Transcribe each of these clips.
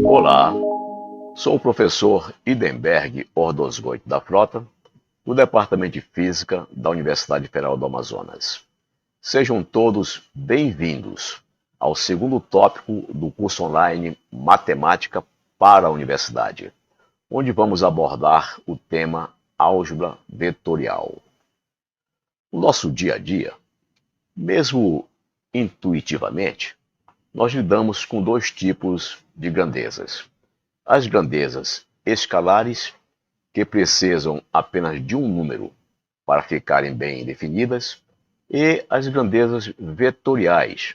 Olá, sou o professor Idenberg Ordosgoit da Frota, do Departamento de Física da Universidade Federal do Amazonas. Sejam todos bem-vindos ao segundo tópico do curso online Matemática para a Universidade, onde vamos abordar o tema álgebra vetorial. No nosso dia a dia, mesmo intuitivamente, nós lidamos com dois tipos de grandezas. As grandezas escalares, que precisam apenas de um número para ficarem bem definidas, e as grandezas vetoriais,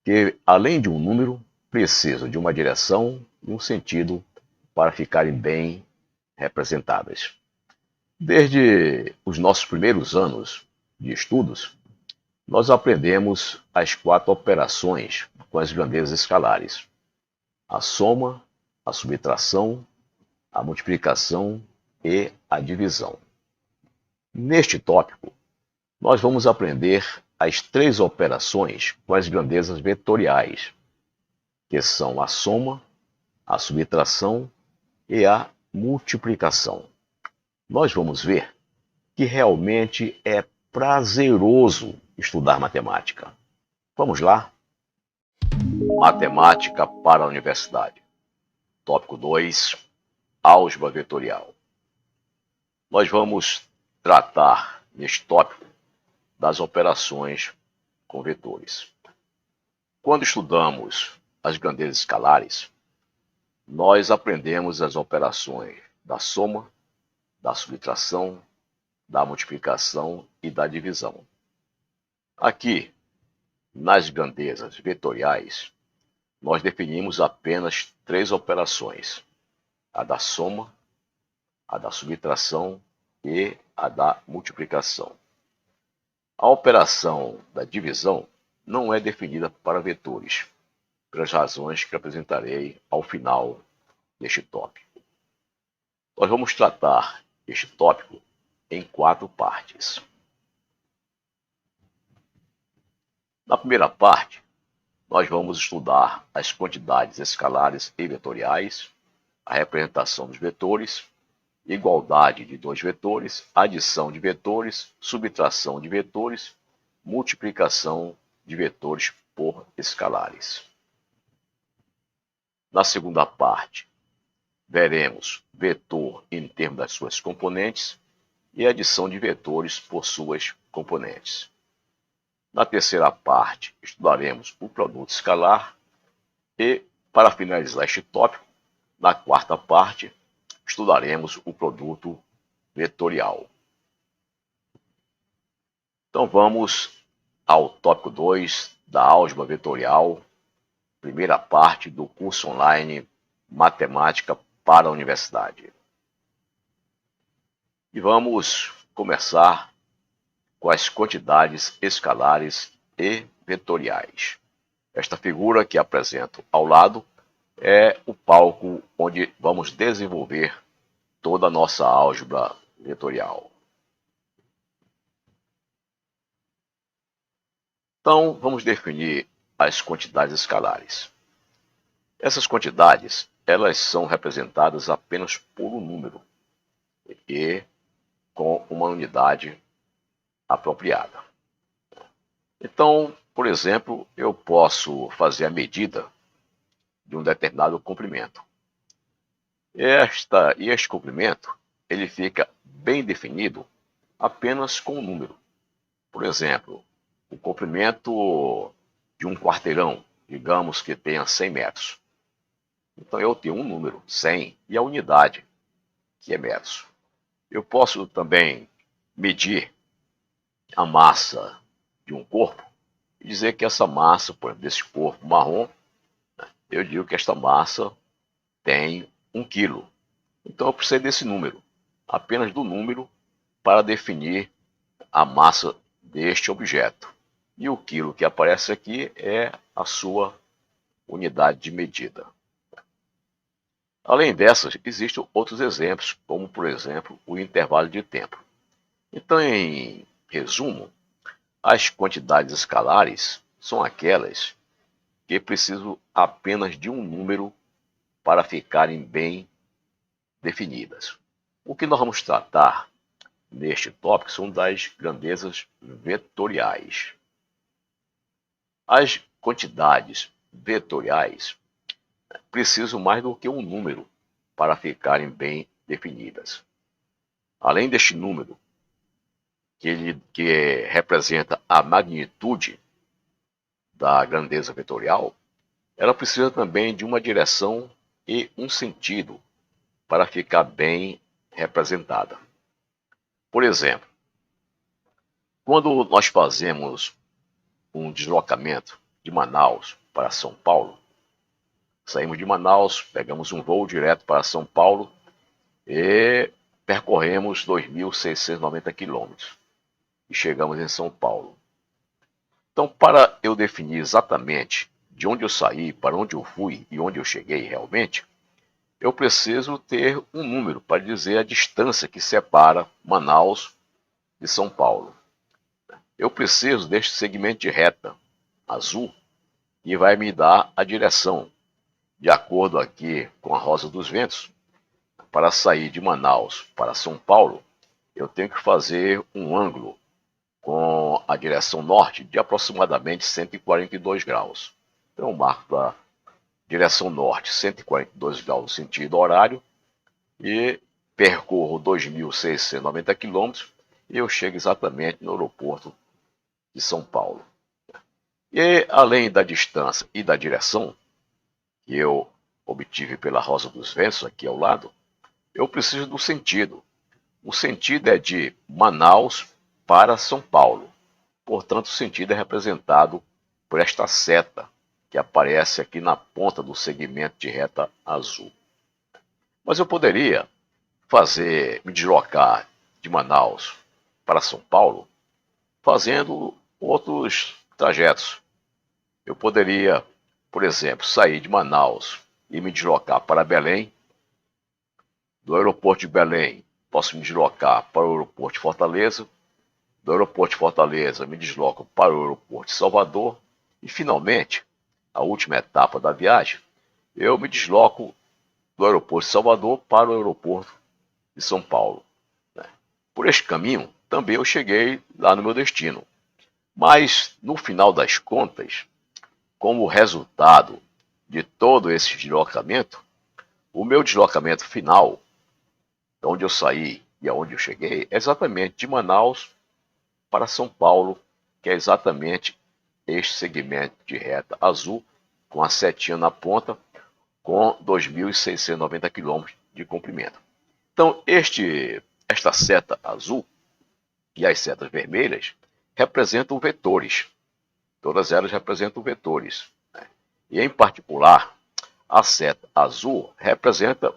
que além de um número, precisam de uma direção e um sentido para ficarem bem representadas. Desde os nossos primeiros anos de estudos, nós aprendemos as quatro operações com as grandezas escalares: a soma, a subtração, a multiplicação e a divisão. Neste tópico, nós vamos aprender as três operações com as grandezas vetoriais, que são a soma, a subtração e a multiplicação. Nós vamos ver que realmente é prazeroso estudar matemática. Vamos lá? Matemática para a Universidade. Tópico 2. Álgebra vetorial. Nós vamos tratar neste tópico das operações com vetores. Quando estudamos as grandezas escalares, nós aprendemos as operações da soma, da subtração, da multiplicação e da divisão. Aqui, nas grandezas vetoriais, nós definimos apenas três operações: a da soma, a da subtração e a da multiplicação. A operação da divisão não é definida para vetores, pelas razões que apresentarei ao final deste tópico. Nós vamos tratar este tópico em quatro partes. Na primeira parte, nós vamos estudar as quantidades escalares e vetoriais, a representação dos vetores, igualdade de dois vetores, adição de vetores, subtração de vetores, multiplicação de vetores por escalares. Na segunda parte, veremos vetor em termos das suas componentes e adição de vetores por suas componentes. Na terceira parte, estudaremos o produto escalar e, para finalizar este tópico, na quarta parte, estudaremos o produto vetorial. Então vamos ao tópico 2 da álgebra vetorial, primeira parte do curso online Matemática para a Universidade. E vamos começar com as quantidades escalares e vetoriais. Esta figura que apresento ao lado é o palco onde vamos desenvolver toda a nossa álgebra vetorial. Então, vamos definir as quantidades escalares. Essas quantidades, elas são representadas apenas por um número e com uma unidade apropriada. Então, por exemplo, eu posso fazer a medida de um determinado comprimento. Este comprimento, ele fica bem definido apenas com um número. Por exemplo, o comprimento de um quarteirão, digamos que tenha 100 metros. Então eu tenho um número, 100, e a unidade, que é metros. Eu posso também medir a massa de um corpo e dizer que essa massa, por exemplo, desse corpo marrom, eu digo que esta massa tem 1 quilo. Então eu preciso desse número, apenas do número, para definir a massa deste objeto. E o quilo que aparece aqui é a sua unidade de medida. Além dessas, existem outros exemplos, como por exemplo o intervalo de tempo. Então, em resumo, as quantidades escalares são aquelas que precisam apenas de um número para ficarem bem definidas. O que nós vamos tratar neste tópico são das grandezas vetoriais. As quantidades vetoriais precisam mais do que um número para ficarem bem definidas. Além deste número, que representa a magnitude da grandeza vetorial, ela precisa também de uma direção e um sentido para ficar bem representada. Por exemplo, quando nós fazemos um deslocamento de Manaus para São Paulo, saímos de Manaus, pegamos um voo direto para São Paulo e percorremos 2.690 quilômetros e chegamos em São Paulo. Então, para eu definir exatamente de onde eu saí, para onde eu fui e onde eu cheguei realmente, eu preciso ter um número para dizer a distância que separa Manaus de São Paulo. Eu preciso deste segmento de reta azul que vai me dar a direção. De acordo aqui com a Rosa dos Ventos, para sair de Manaus para São Paulo, eu tenho que fazer um ângulo com a direção norte de aproximadamente 142 graus. Então, eu marco a direção norte, 142 graus no sentido horário, e percorro 2.690 quilômetros e eu chego exatamente no aeroporto de São Paulo. E além da distância e da direção que eu obtive pela Rosa dos Ventos aqui ao lado, eu preciso do sentido. O sentido é de Manaus para São Paulo. Portanto, o sentido é representado por esta seta que aparece aqui na ponta do segmento de reta azul. Mas eu poderia me deslocar de Manaus para São Paulo fazendo outros trajetos. Eu poderia, por exemplo, sair de Manaus e me deslocar para Belém. Do aeroporto de Belém, posso me deslocar para o aeroporto de Fortaleza. Do aeroporto de Fortaleza, me desloco para o aeroporto de Salvador. E, finalmente, a última etapa da viagem, eu me desloco do aeroporto de Salvador para o aeroporto de São Paulo. Por este caminho, também eu cheguei lá no meu destino. Mas, no final das contas, como resultado de todo esse deslocamento, o meu deslocamento final, de onde eu saí e aonde eu cheguei, é exatamente de Manaus para São Paulo, que é exatamente este segmento de reta azul, com a setinha na ponta, com 2.690 quilômetros de comprimento. Então, esta seta azul e as setas vermelhas representam vetores. Todas elas representam vetores. E, em particular, a seta azul representa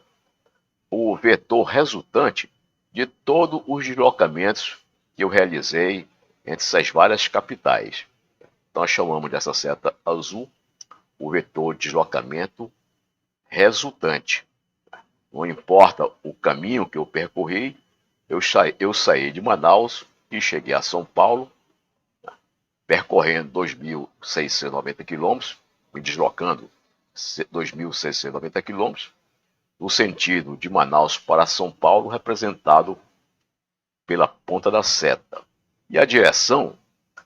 o vetor resultante de todos os deslocamentos que eu realizei entre essas várias capitais. Nós chamamos dessa seta azul o vetor de deslocamento resultante. Não importa o caminho que eu percorri, eu saí de Manaus e cheguei a São Paulo, percorrendo 2.690 quilômetros, me deslocando 2.690 quilômetros, no sentido de Manaus para São Paulo, representado pela ponta da seta. E a direção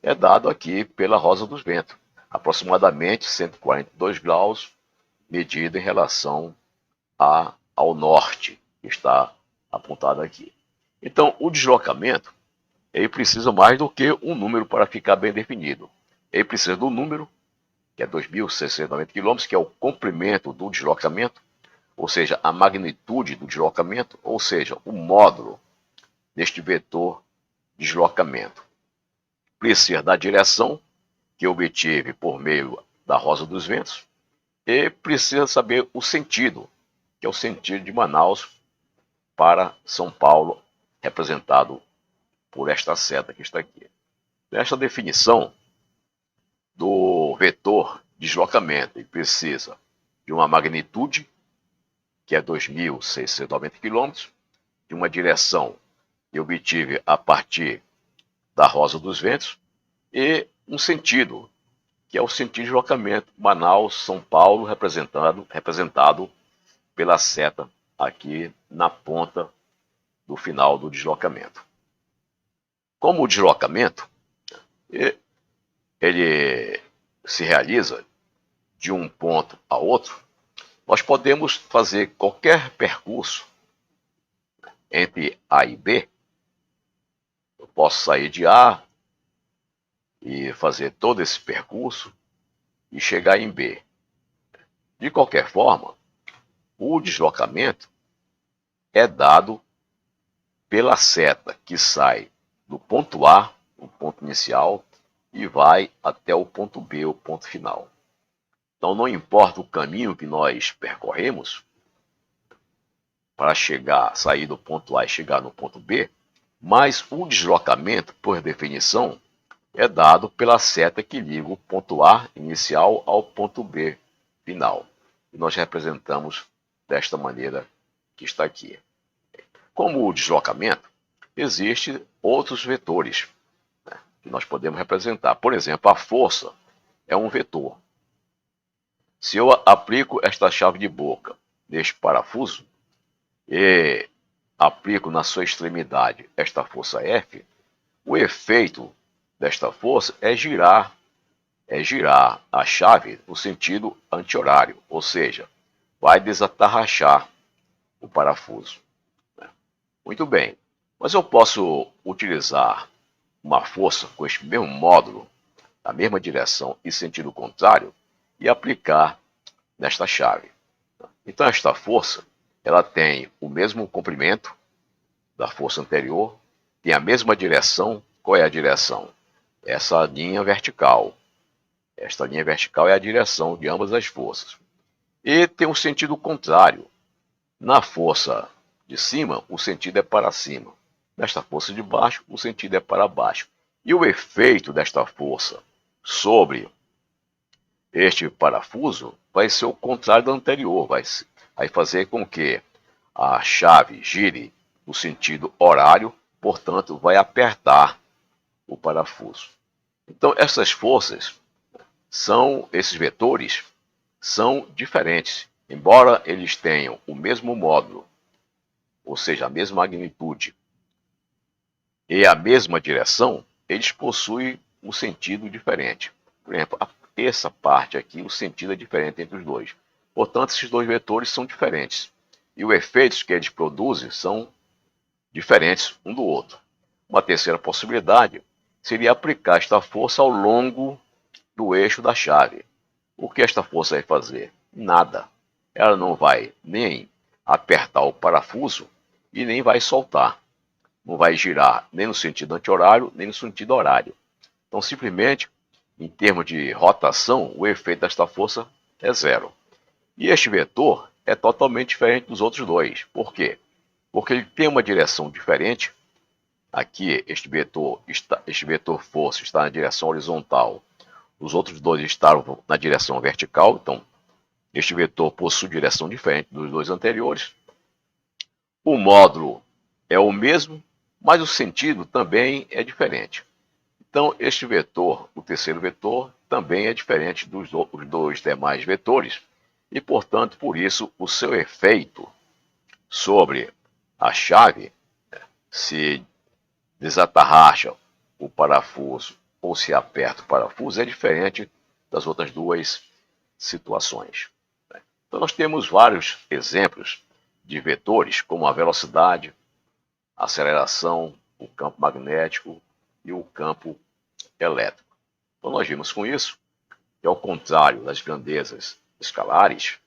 é dada aqui pela Rosa dos Ventos, aproximadamente 142 graus, medida em relação ao norte, que está apontado aqui. Então, o deslocamento, ele precisa mais do que um número para ficar bem definido. Ele precisa do número, que é 2.690 km, que é o comprimento do deslocamento, ou seja, a magnitude do deslocamento, ou seja, o módulo deste vetor deslocamento. Precisa da direção, que eu obtive por meio da Rosa dos Ventos, e precisa saber o sentido, que é o sentido de Manaus para São Paulo, representado por esta seta que está aqui. Nesta definição do vetor deslocamento, ele precisa de uma magnitude, que é 2.690 km, de uma direção que eu obtive a partir da Rosa dos Ventos, e um sentido, que é o sentido de deslocamento Manaus, São Paulo, representado pela seta aqui na ponta do final do deslocamento. Como o deslocamento, ele se realiza de um ponto a outro, nós podemos fazer qualquer percurso entre A e B. Eu posso sair de A e fazer todo esse percurso e chegar em B. De qualquer forma, o deslocamento é dado pela seta que sai do ponto A, o ponto inicial, e vai até o ponto B, o ponto final. Então, não importa o caminho que nós percorremos para sair do ponto A e chegar no ponto B, mas o deslocamento, por definição, é dado pela seta que liga o ponto A inicial ao ponto B final. E nós representamos desta maneira que está aqui. Como o deslocamento, existem outros vetores, né, que nós podemos representar. Por exemplo, a força é um vetor. Se eu aplico esta chave de boca neste parafuso e aplico na sua extremidade esta força F, o efeito desta força é girar a chave no sentido anti-horário, ou seja, vai desatarrachar o parafuso. Muito bem, mas eu posso utilizar uma força com este mesmo módulo, na mesma direção e sentido contrário, e aplicar nesta chave. Então esta força, ela tem o mesmo comprimento da força anterior, tem a mesma direção. Qual é a direção? Essa linha vertical. Esta linha vertical é a direção de ambas as forças. E tem um sentido contrário. Na força de cima, o sentido é para cima. Nesta força de baixo, o sentido é para baixo. E o efeito desta força sobre este parafuso vai ser o contrário do anterior. Vai fazer com que a chave gire no sentido horário, portanto, vai apertar o parafuso. Então, essas forças esses vetores são diferentes. Embora eles tenham o mesmo módulo, ou seja, a mesma magnitude e a mesma direção, eles possuem um sentido diferente. Por exemplo, essa parte aqui, o sentido é diferente entre os dois. Portanto, esses dois vetores são diferentes. E os efeitos que eles produzem são diferentes um do outro. Uma terceira possibilidade seria aplicar esta força ao longo do eixo da chave. O que esta força vai fazer? Nada. Ela não vai nem apertar o parafuso e nem vai soltar. Não vai girar nem no sentido anti-horário, nem no sentido horário. Então, simplesmente, em termos de rotação, o efeito desta força é zero. E este vetor é totalmente diferente dos outros dois. Por quê? Porque ele tem uma direção diferente. Aqui, este vetor força está na direção horizontal. Os outros dois estavam na direção vertical. Então, este vetor possui direção diferente dos dois anteriores. O módulo é o mesmo, mas o sentido também é diferente. Então, este vetor, o terceiro vetor, também é diferente dos dois demais vetores. E, portanto, por isso, o seu efeito sobre a chave, se desatarracha o parafuso ou se aperta o parafuso, é diferente das outras duas situações. Então, nós temos vários exemplos de vetores, como a velocidade, a aceleração, o campo magnético e o campo elétrico. Então, nós vimos com isso que, ao contrário das grandezas escalares,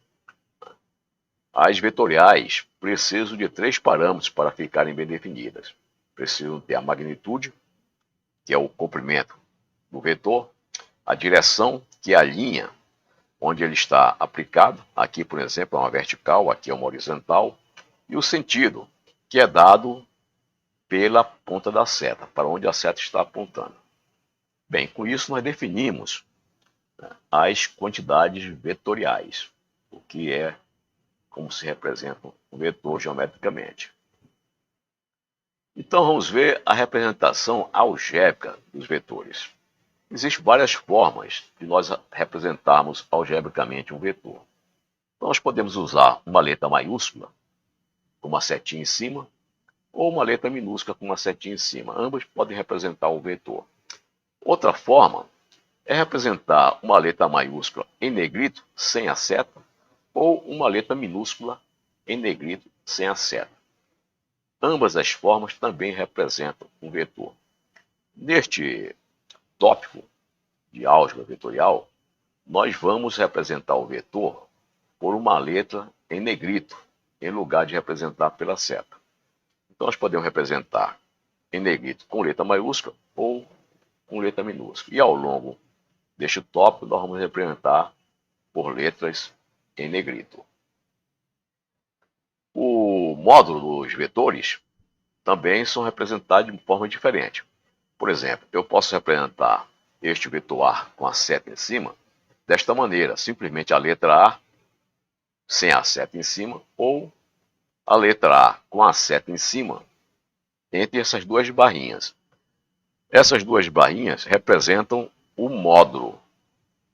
as vetoriais precisam de 3 parâmetros para ficarem bem definidas. Precisam ter a magnitude, que é o comprimento do vetor, a direção, que é a linha onde ele está aplicado. Aqui, por exemplo, é uma vertical, aqui é uma horizontal. E o sentido, que é dado pela ponta da seta, para onde a seta está apontando. Bem, com isso nós definimos, né, as quantidades vetoriais, o que é como se representa um vetor geometricamente. Então vamos ver a representação algébrica dos vetores. Existem várias formas de nós representarmos algebricamente um vetor. Então, nós podemos usar uma letra maiúscula com uma setinha em cima ou uma letra minúscula com uma setinha em cima. Ambas podem representar o vetor. Outra forma é representar uma letra maiúscula em negrito sem a seta ou uma letra minúscula em negrito sem a seta. Ambas as formas também representam um vetor. Neste tópico de álgebra vetorial, nós vamos representar o vetor por uma letra em negrito, em lugar de representar pela seta. Então, nós podemos representar em negrito com letra maiúscula ou com letra minúscula. E ao longo deste tópico, nós vamos representar por letras em negrito. O módulo dos vetores também são representados de forma diferente. Por exemplo, eu posso representar este vetor A com a seta em cima desta maneira, simplesmente a letra A sem a seta em cima, ou a letra A com a seta em cima entre essas duas barrinhas. Essas duas barrinhas representam o módulo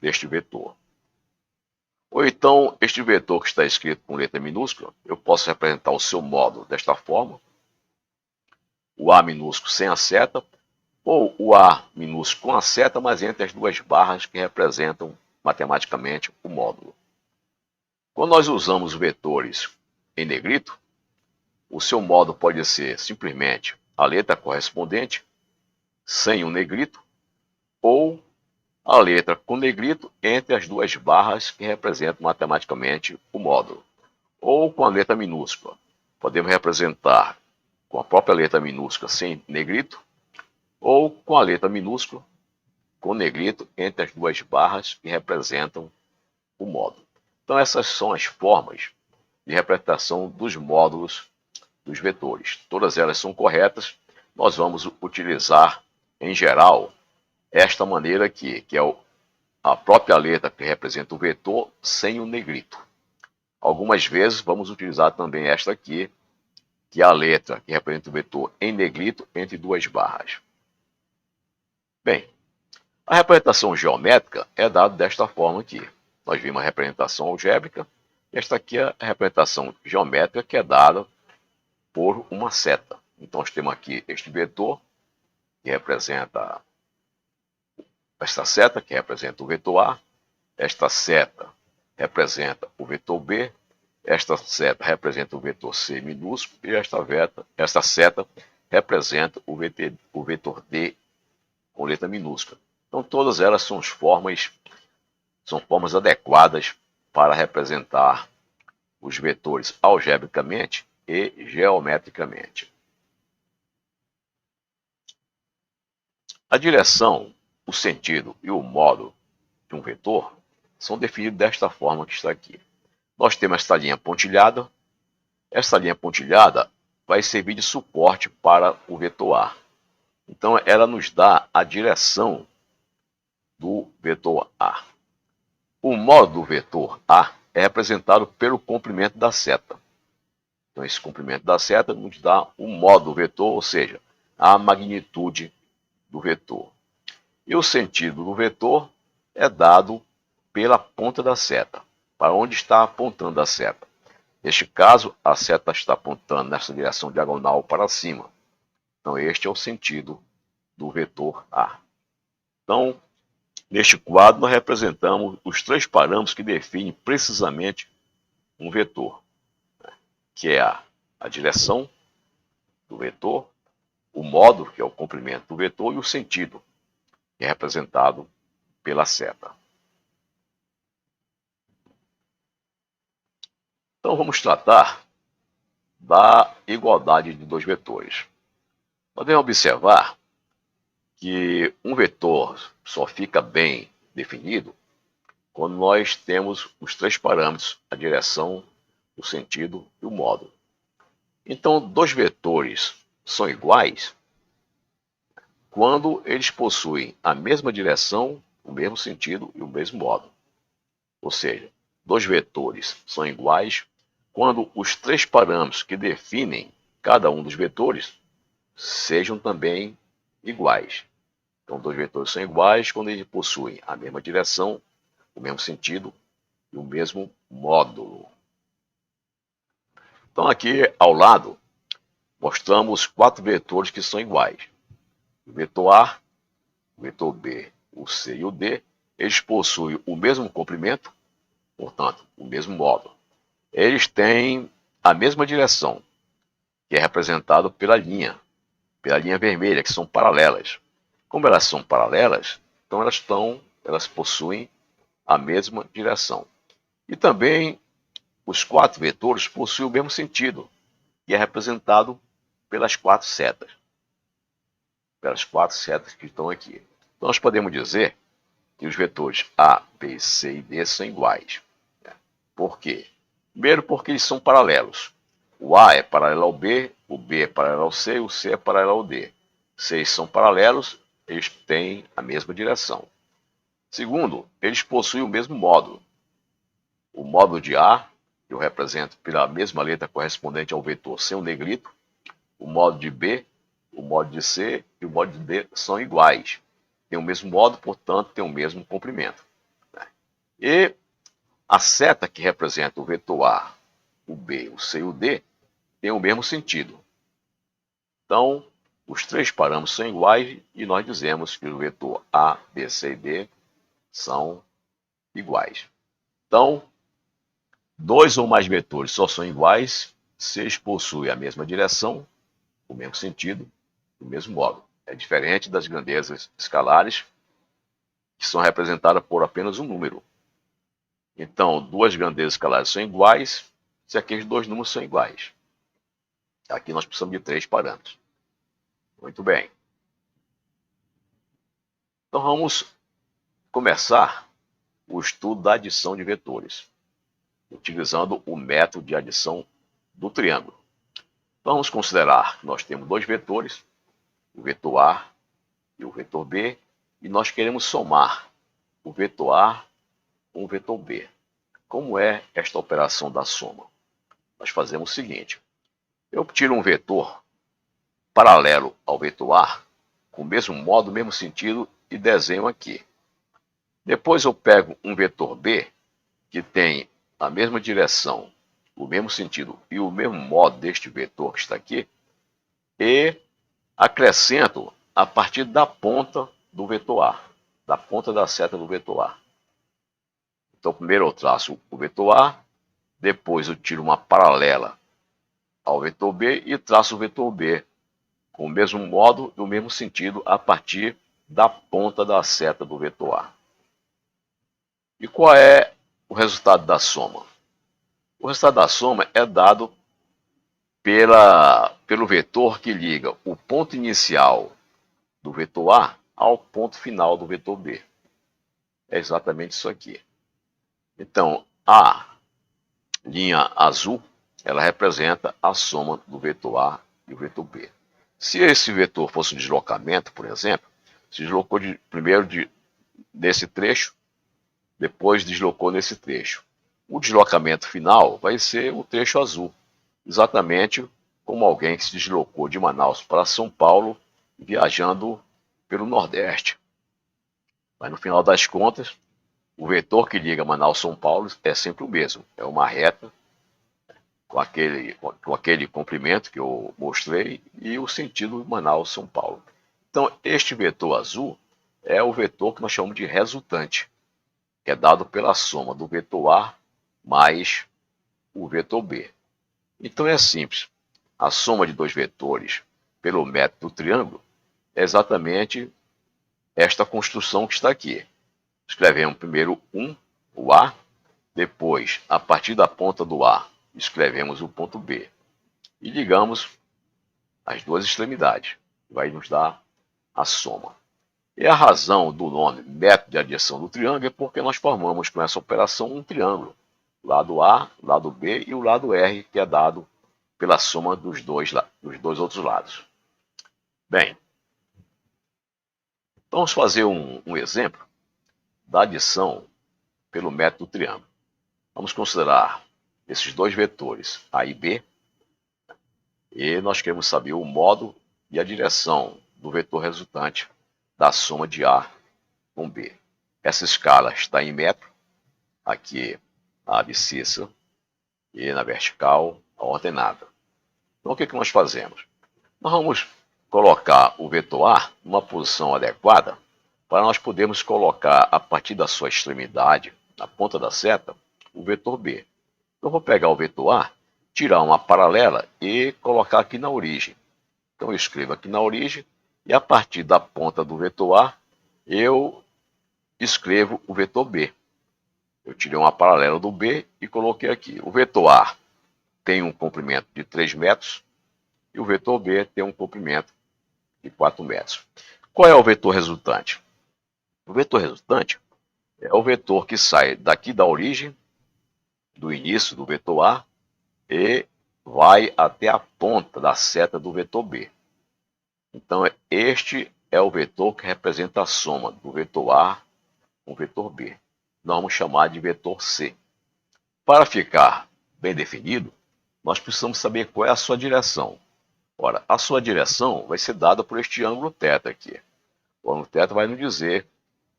deste vetor. Ou então, este vetor que está escrito com letra minúscula, eu posso representar o seu módulo desta forma, o A minúsculo sem a seta, ou o A minúsculo com a seta, mas entre as duas barras que representam matematicamente o módulo. Quando nós usamos vetores em negrito, o seu módulo pode ser simplesmente a letra correspondente, sem o negrito, ou a letra com negrito entre as duas barras que representam matematicamente o módulo, ou com a letra minúscula. Podemos representar com a própria letra minúscula sem negrito, ou com a letra minúscula com negrito entre as duas barras que representam o módulo. Então, essas são as formas de representação dos módulos dos vetores. Todas elas são corretas. Nós vamos utilizar, em geral, esta maneira aqui, que é a própria letra que representa o vetor sem o negrito. Algumas vezes vamos utilizar também esta aqui, que é a letra que representa o vetor em negrito entre duas barras. Bem, a representação geométrica é dada desta forma aqui. Nós vimos a representação algébrica. Esta aqui é a representação geométrica que é dada por uma seta. Então, nós temos aqui este vetor, que representa esta seta, que representa o vetor A. Esta seta representa o vetor B. Esta seta representa o vetor C minúsculo. E esta seta representa o vetor D com letra minúscula. Então, todas elas são formas adequadas para representar os vetores algebricamente e geometricamente. A direção, o sentido e o modo de um vetor são definidos desta forma que está aqui. Nós temos esta linha pontilhada. Esta linha pontilhada vai servir de suporte para o vetor A. Então, ela nos dá a direção do vetor A. O modo do vetor A é representado pelo comprimento da seta. Então, esse comprimento da seta nos dá o modo do vetor, ou seja, a magnitude do vetor. E o sentido do vetor é dado pela ponta da seta, para onde está apontando a seta. Neste caso, a seta está apontando nessa direção diagonal para cima. Então, este é o sentido do vetor A. Então, neste quadro, nós representamos os três parâmetros que definem precisamente um vetor, que é a direção do vetor, o modo, que é o comprimento do vetor, e o sentido, que é representado pela seta. Então, vamos tratar da igualdade de dois vetores. Podemos observar que um vetor só fica bem definido quando nós temos os três parâmetros, a direção, o sentido e o modo. Então, dois vetores são iguais quando eles possuem a mesma direção, o mesmo sentido e o mesmo modo. Ou seja, dois vetores são iguais quando os três parâmetros que definem cada um dos vetores sejam também iguais. Então, dois vetores são iguais quando eles possuem a mesma direção, o mesmo sentido e o mesmo módulo. Então aqui ao lado mostramos 4 vetores que são iguais. O vetor A, o vetor B, o C e o D, eles possuem o mesmo comprimento, portanto, o mesmo módulo. Eles têm a mesma direção, que é representado pela linha vermelha, que são paralelas. Como elas são paralelas, então elas possuem a mesma direção. E também os 4 vetores possuem o mesmo sentido, que é representado pelas 4 setas. Pelas 4 setas que estão aqui. Então nós podemos dizer que os vetores A, B, C e D são iguais. Por quê? Primeiro porque eles são paralelos. O A é paralelo ao B, o B é paralelo ao C, o C é paralelo ao D. Se eles são paralelos, eles têm a mesma direção. Segundo, eles possuem o mesmo módulo. O módulo de A, que eu represento pela mesma letra correspondente ao vetor sem o negrito. O módulo de B, o módulo de C e o módulo de D são iguais. Tem o mesmo módulo, portanto, tem o mesmo comprimento. E a seta que representa o vetor A, o B, o C e o D tem o mesmo sentido. Então, os 3 parâmetros são iguais e nós dizemos que o vetor A, B, C e D são iguais. Então, 2 ou mais vetores só são iguais se eles possuem a mesma direção, o mesmo sentido, o mesmo módulo. É diferente das grandezas escalares, que são representadas por apenas um número. Então, 2 grandezas escalares são iguais se aqueles 2 números são iguais. Aqui nós precisamos de 3 parâmetros. Muito bem. Então vamos começar o estudo da adição de vetores, utilizando o método de adição do triângulo. Então vamos considerar que nós temos 2 vetores, o vetor A e o vetor B, e nós queremos somar o vetor A com o vetor B. Como é esta operação da soma? Nós fazemos o seguinte: eu tiro um vetor paralelo ao vetor A, com o mesmo modo, mesmo sentido, e desenho aqui. Depois eu pego um vetor B, que tem a mesma direção, o mesmo sentido e o mesmo modo deste vetor que está aqui, e acrescento a partir da ponta do vetor A, da ponta da seta do vetor A. Então primeiro eu traço o vetor A, depois eu tiro uma paralela ao vetor B e traço o vetor B, com o mesmo modo e o mesmo sentido a partir da ponta da seta do vetor A. E qual é o resultado da soma? O resultado da soma é dado pelo vetor que liga o ponto inicial do vetor A ao ponto final do vetor B. É exatamente isso aqui. Então, a linha azul, ela representa a soma do vetor A e o vetor B. Se esse vetor fosse um deslocamento, por exemplo, se deslocou primeiro nesse trecho, depois deslocou nesse trecho. O deslocamento final vai ser o trecho azul, exatamente como alguém que se deslocou de Manaus para São Paulo, viajando pelo Nordeste. Mas no final das contas, o vetor que liga Manaus a São Paulo é sempre o mesmo, é uma reta com aquele comprimento que eu mostrei e o sentido Manaus-São Paulo. Então, este vetor azul é o vetor que nós chamamos de resultante, que é dado pela soma do vetor A mais o vetor B. Então é simples. A soma de 2 vetores pelo método do triângulo é exatamente esta construção que está aqui. Escrevemos primeiro o A, depois, a partir da ponta do A, escrevemos o ponto B e ligamos as 2 extremidades. Vai nos dar a soma. E a razão do nome método de adição do triângulo é porque nós formamos com essa operação um triângulo. Lado A, lado B e o lado R, que é dado pela soma dos dois outros lados. Bem, vamos fazer um exemplo da adição pelo método do triângulo. Vamos considerar esses 2 vetores, A e B, e nós queremos saber o modo e a direção do vetor resultante da soma de A com B. Essa escala está em metro, aqui a abscissa e na vertical a ordenada. Então o que nós fazemos? Nós vamos colocar o vetor A numa posição adequada para nós podermos colocar a partir da sua extremidade, na ponta da seta, o vetor B. Então eu vou pegar o vetor A, tirar uma paralela e colocar aqui na origem. Então eu escrevo aqui na origem e a partir da ponta do vetor A eu escrevo o vetor B. Eu tirei uma paralela do B e coloquei aqui. O vetor A tem um comprimento de 3 metros e o vetor B tem um comprimento de 4 metros. Qual é o vetor resultante? O vetor resultante é o vetor que sai daqui da origem, do início do vetor A, e vai até a ponta da seta do vetor B. Então, este é o vetor que representa a soma do vetor A com o vetor B. Nós vamos chamar de vetor C. Para ficar bem definido, nós precisamos saber qual é a sua direção. Ora, a sua direção vai ser dada por este ângulo θ aqui. O ângulo θ vai nos dizer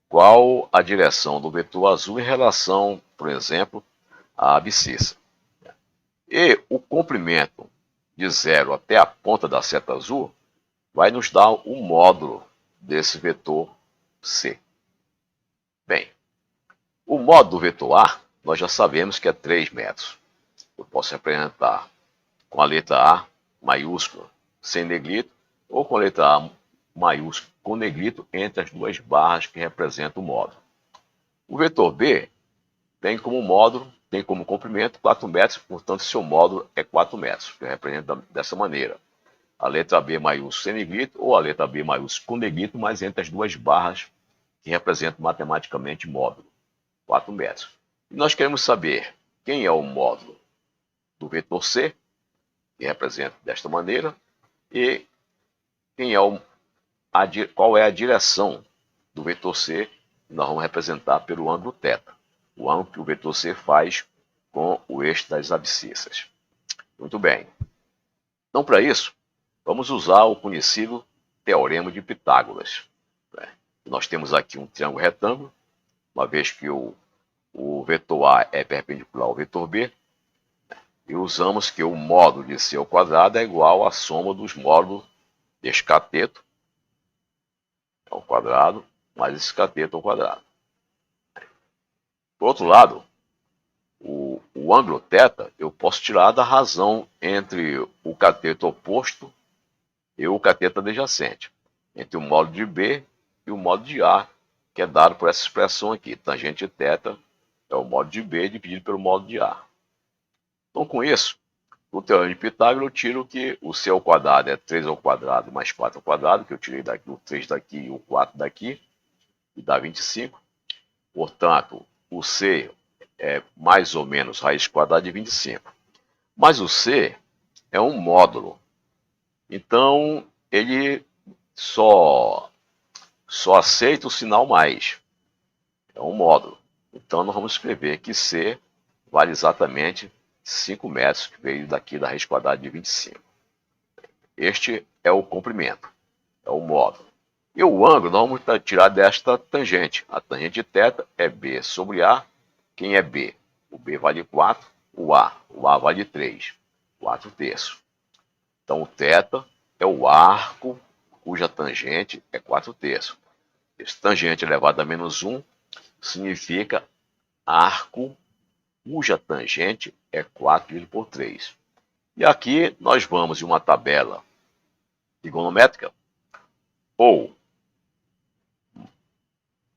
qual a direção do vetor azul em relação, por exemplo, à abscissa. E o comprimento de 0 até a ponta da seta azul vai nos dar o módulo desse vetor C. Bem, o módulo do vetor A, nós já sabemos que é 3 metros. Eu posso representar com a letra A maiúscula sem negrito ou com a letra A maiúscula com negrito entre as duas barras que representam o módulo. O vetor B tem como módulo, tem como comprimento 4 metros, portanto seu módulo é 4 metros, que representa dessa maneira. A letra B maiúscula sem negrito ou a letra B maiúscula com negrito, mas entre as duas barras que representam matematicamente módulo, 4 metros. E nós queremos saber quem é o módulo do vetor C, que representa desta maneira, e quem é qual é a direção do vetor C, que nós vamos representar pelo ângulo θ, o ângulo que o vetor C faz com o eixo das abscissas. Muito bem. Então, para isso, vamos usar o conhecido Teorema de Pitágoras. Nós temos aqui um triângulo retângulo, uma vez que o vetor A é perpendicular ao vetor B, e usamos que o módulo de C ao quadrado é igual à soma dos módulos deste cateto ao quadrado mais esse cateto ao quadrado. Por outro lado, o ângulo θ eu posso tirar da razão entre o cateto oposto e o cateto adjacente, entre o módulo de B e o módulo de A, que é dado por essa expressão aqui. Tangente θ é o módulo de B dividido pelo módulo de A. Então, com isso, no Teorema de Pitágoras, eu tiro que o C ao quadrado é 3 ao quadrado mais 4 ao quadrado, que eu tirei daqui, o 3 daqui e o 4 daqui, e dá 25. Portanto, o C é mais ou menos raiz quadrada de 25. Mas o C é um módulo. Então, ele só aceita o sinal mais. É um módulo. Então, nós vamos escrever que C vale exatamente 5 metros, que veio daqui da raiz quadrada de 25. Este é o comprimento, é o módulo. E o ângulo nós vamos tirar desta tangente. A tangente θ é B sobre A. Quem é B? O B vale 4, o A vale 3, 4 terços. Então, o θ é o arco cuja tangente é 4 terços. Esse tangente elevado a menos 1 significa arco cuja tangente é 4 dividido por 3. E aqui nós vamos em uma tabela trigonométrica, ou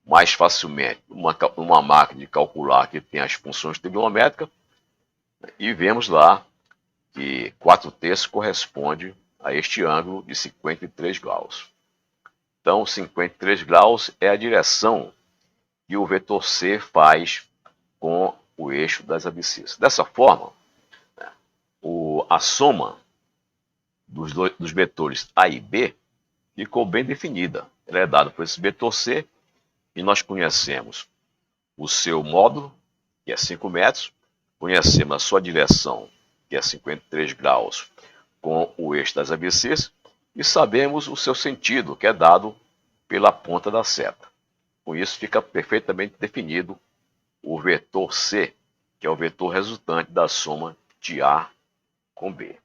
mais facilmente uma máquina de calcular que tem as funções trigonométricas, e vemos lá que 4 terços corresponde a este ângulo de 53 graus. Então, 53 graus é a direção que o vetor C faz com o eixo das abscissas. Dessa forma, a soma dos vetores A e B ficou bem definida. Ela é dada por esse vetor C, e nós conhecemos o seu módulo, que é 5 metros, conhecemos a sua direção, que é 53 graus, com o eixo das abscissas, e sabemos o seu sentido, que é dado pela ponta da seta. Com isso fica perfeitamente definido o vetor C, que é o vetor resultante da soma de A com B.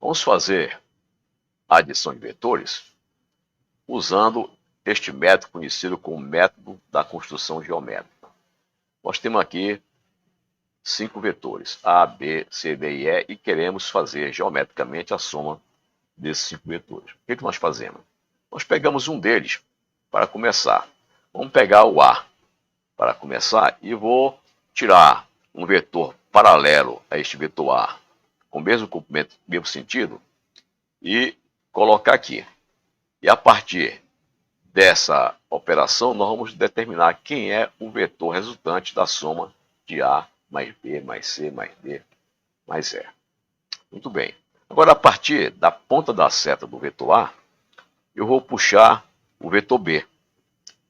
Vamos fazer a adição de vetores usando este método conhecido como método da construção geométrica. Nós temos aqui 5 vetores, A, B, C, D e E, e queremos fazer geometricamente a soma desses 5 vetores. O que nós fazemos? Nós pegamos um deles para começar. Vamos pegar o A para começar e vou tirar um vetor paralelo a este vetor A, com o mesmo comprimento, mesmo sentido, e colocar aqui. E a partir dessa operação, nós vamos determinar quem é o vetor resultante da soma de A mais B, mais C, mais D, mais E. Muito bem. Agora, a partir da ponta da seta do vetor A, eu vou puxar o vetor B.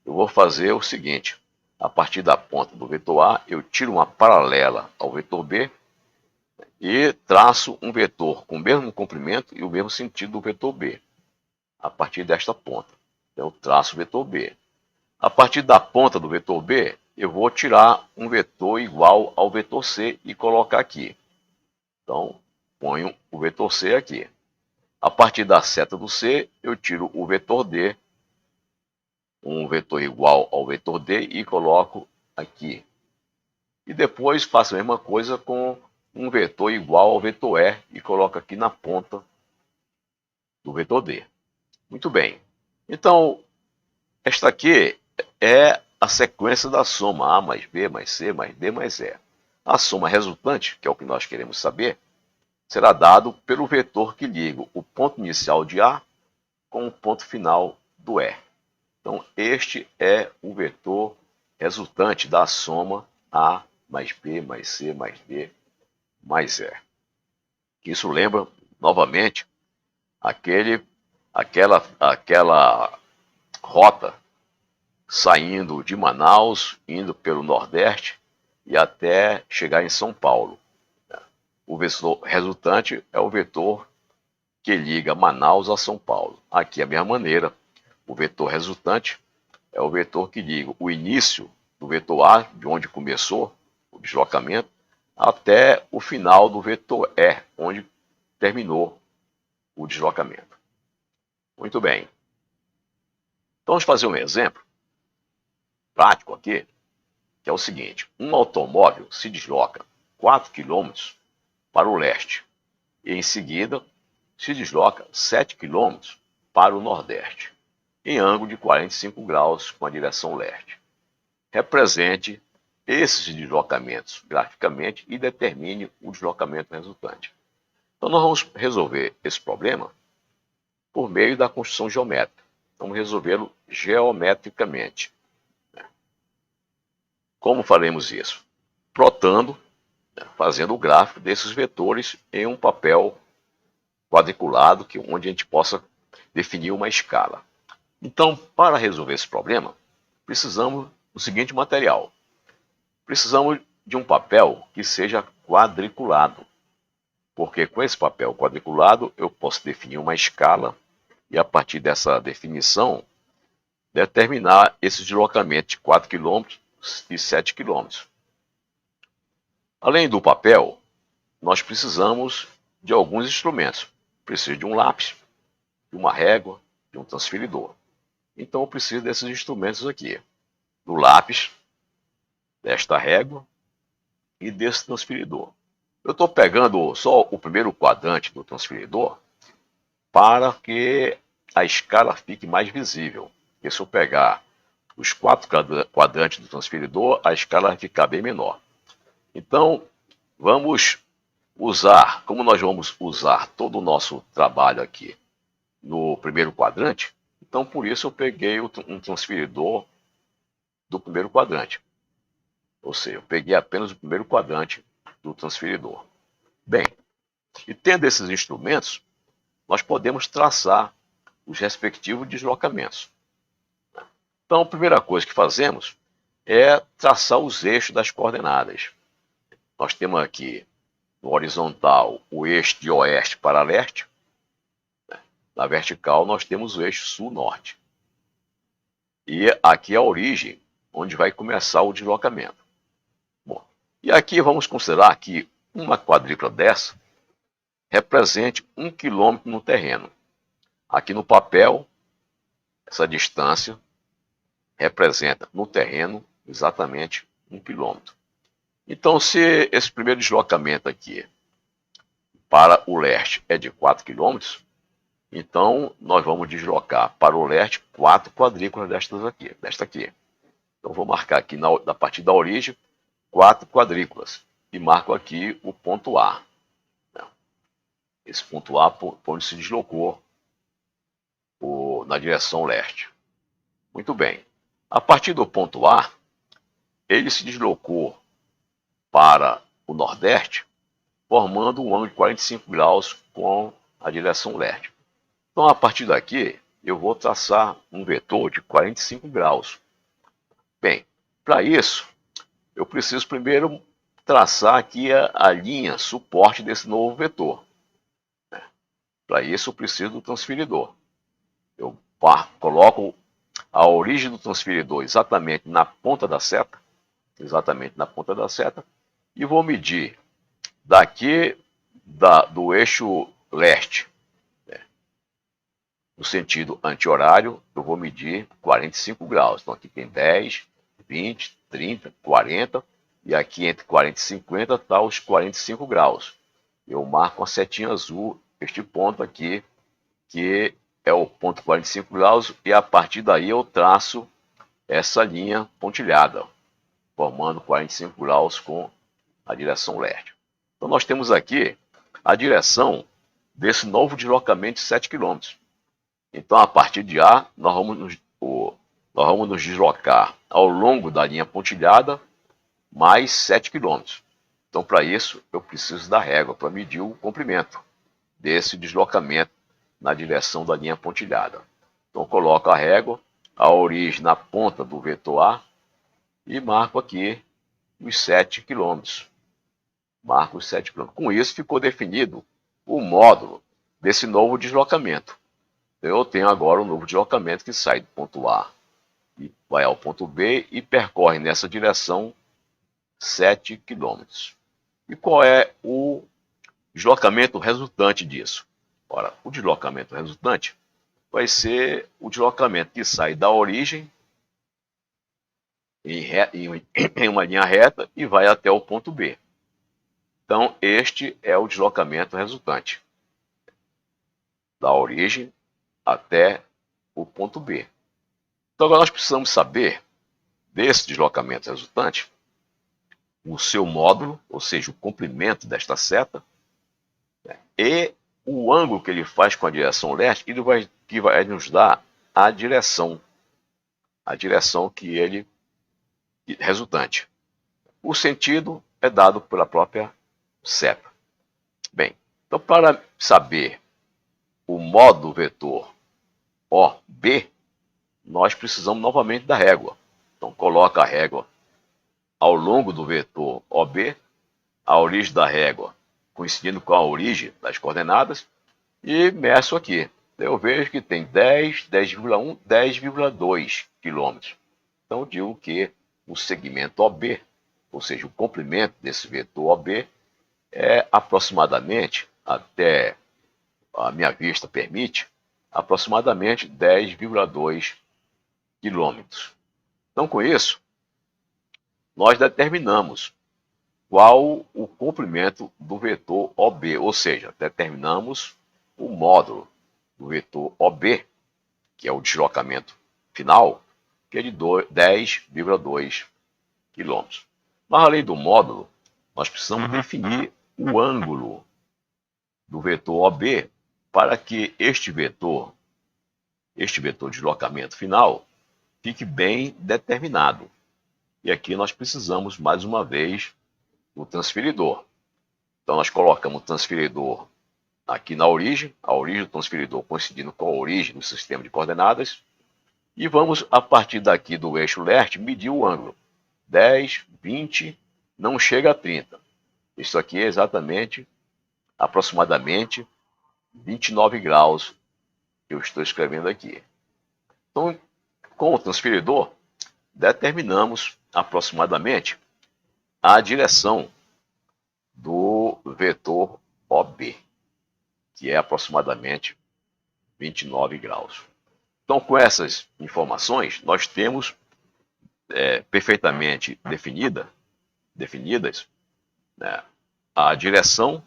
Eu vou fazer o seguinte. A partir da ponta do vetor A, eu tiro uma paralela ao vetor B e traço um vetor com o mesmo comprimento e o mesmo sentido do vetor B. A partir desta ponta. Então, eu traço o vetor B. A partir da ponta do vetor B, eu vou tirar um vetor igual ao vetor C e colocar aqui. Então, ponho o vetor C aqui. A partir da seta do C, eu tiro o vetor D, um vetor igual ao vetor D, e coloco aqui. E depois faço a mesma coisa com um vetor igual ao vetor E e coloco aqui na ponta do vetor D. Muito bem. Então, esta aqui é a sequência da soma A mais B mais C mais D mais E. A soma resultante, que é o que nós queremos saber, será dado pelo vetor que liga o ponto inicial de A com o ponto final do E. Então, este é o vetor resultante da soma A mais B mais C mais D mais E. Isso lembra, novamente, aquela rota saindo de Manaus, indo pelo Nordeste e até chegar em São Paulo. O vetor resultante é o vetor que liga Manaus a São Paulo. Aqui, a mesma maneira, o vetor resultante é o vetor que liga o início do vetor A, de onde começou o deslocamento, até o final do vetor E, onde terminou o deslocamento. Muito bem. Então, vamos fazer um exemplo prático aqui, que é o seguinte. Um automóvel se desloca 4 km para o leste e, em seguida, se desloca 7 km para o nordeste, em ângulo de 45 graus com a direção leste. Represente esses deslocamentos graficamente e determine o deslocamento resultante. Então, nós vamos resolver esse problema por meio da construção geométrica. Vamos resolvê-lo geometricamente. Como faremos isso? Plotando, fazendo o gráfico desses vetores em um papel quadriculado, onde a gente possa definir uma escala. Então, para resolver esse problema, precisamos do seguinte material. Precisamos de um papel que seja quadriculado, porque com esse papel quadriculado eu posso definir uma escala e, a partir dessa definição, determinar esse deslocamento de 4 km e 7 km. Além do papel, nós precisamos de alguns instrumentos. Preciso de um lápis, de uma régua, de um transferidor. Então eu preciso desses instrumentos aqui. Do lápis, desta régua e desse transferidor. Eu estou pegando só o primeiro quadrante do transferidor para que a escala fique mais visível. Porque se eu pegar os 4 quadrantes do transferidor, a escala vai ficar bem menor. Então, vamos usar, como nós vamos usar todo o nosso trabalho aqui no primeiro quadrante, então por isso eu peguei um transferidor do primeiro quadrante. Ou seja, eu peguei apenas o primeiro quadrante do transferidor. Bem, e tendo esses instrumentos, nós podemos traçar os respectivos deslocamentos. Então, a primeira coisa que fazemos é traçar os eixos das coordenadas. Nós temos aqui, no horizontal, o eixo de oeste para leste. Na vertical, nós temos o eixo sul-norte. E aqui a origem, onde vai começar o deslocamento. Bom, e aqui vamos considerar que uma quadrícula dessa represente 1 quilômetro no terreno. Aqui no papel, essa distância representa no terreno exatamente 1 quilômetro. Então, se esse primeiro deslocamento aqui para o leste é de 4 quilômetros, então nós vamos deslocar para o leste 4 quadrículas desta aqui. Então, vou marcar aqui na partir da origem 4 quadrículas e marco aqui o ponto A. Esse ponto A por onde se deslocou na direção leste. Muito bem. A partir do ponto A, ele se deslocou para o nordeste, formando um ângulo de 45 graus com a direção leste. Então, a partir daqui, eu vou traçar um vetor de 45 graus. Bem, para isso, eu preciso primeiro traçar aqui a linha suporte desse novo vetor. Para isso, eu preciso do transferidor. Eu coloco a origem do transferidor exatamente na ponta da seta, e vou medir daqui do eixo leste, no sentido anti-horário, eu vou medir 45 graus. Então aqui tem 10, 20, 30, 40, e aqui entre 40 e 50 está os 45 graus. Eu marco uma setinha azul este ponto aqui, que é o ponto 45 graus, e a partir daí eu traço essa linha pontilhada, formando 45 graus com a direção leste. Então nós temos aqui a direção desse novo deslocamento de 7 km. Então, a partir de A, nós vamos nos deslocar ao longo da linha pontilhada mais 7 km. Então, para isso, eu preciso da régua para medir o comprimento desse deslocamento na direção da linha pontilhada. Então, eu coloco a régua, a origem na ponta do vetor A e marco aqui os 7 km. Marco os 7 km. Com isso, ficou definido o módulo desse novo deslocamento. Eu tenho agora um novo deslocamento que sai do ponto A e vai ao ponto B e percorre nessa direção 7 km. E qual é o deslocamento resultante disso? Ora, o deslocamento resultante vai ser o deslocamento que sai da origem em uma linha reta e vai até o ponto B. Então, este é o deslocamento resultante da origem até o ponto B. Então, agora nós precisamos saber desse deslocamento resultante o seu módulo, ou seja, o comprimento desta seta, né, e o ângulo que ele faz com a direção leste, que vai nos dar a direção que ele resultante. O sentido é dado pela própria seta. Bem, então para saber o módulo vetor OB, nós precisamos novamente da régua. Então coloca a régua ao longo do vetor OB, a origem da régua coincidindo com a origem das coordenadas, e meço aqui. Eu vejo que tem 10, 10,1, 10,2 km. Então eu digo que o segmento OB, ou seja, o comprimento desse vetor OB, é aproximadamente, até a minha vista permite, aproximadamente 10,2 quilômetros. Então, com isso, nós determinamos qual o comprimento do vetor OB, ou seja, determinamos o módulo do vetor OB, que é o deslocamento final, que é de 10,2 quilômetros. Mas, além do módulo, nós precisamos definir o ângulo do vetor OB para que este vetor de deslocamento final, fique bem determinado. E aqui nós precisamos, mais uma vez, do transferidor. Então, nós colocamos o transferidor aqui na origem, a origem do transferidor coincidindo com a origem do sistema de coordenadas, e vamos, a partir daqui do eixo leste, medir o ângulo. 10, 20, não chega a 30. Isso aqui é exatamente, aproximadamente, 29 graus que eu estou escrevendo aqui. Então, com o transferidor, determinamos aproximadamente a direção do vetor OB, que é aproximadamente 29 graus. Então, com essas informações, nós temos perfeitamente definidas, né, a direção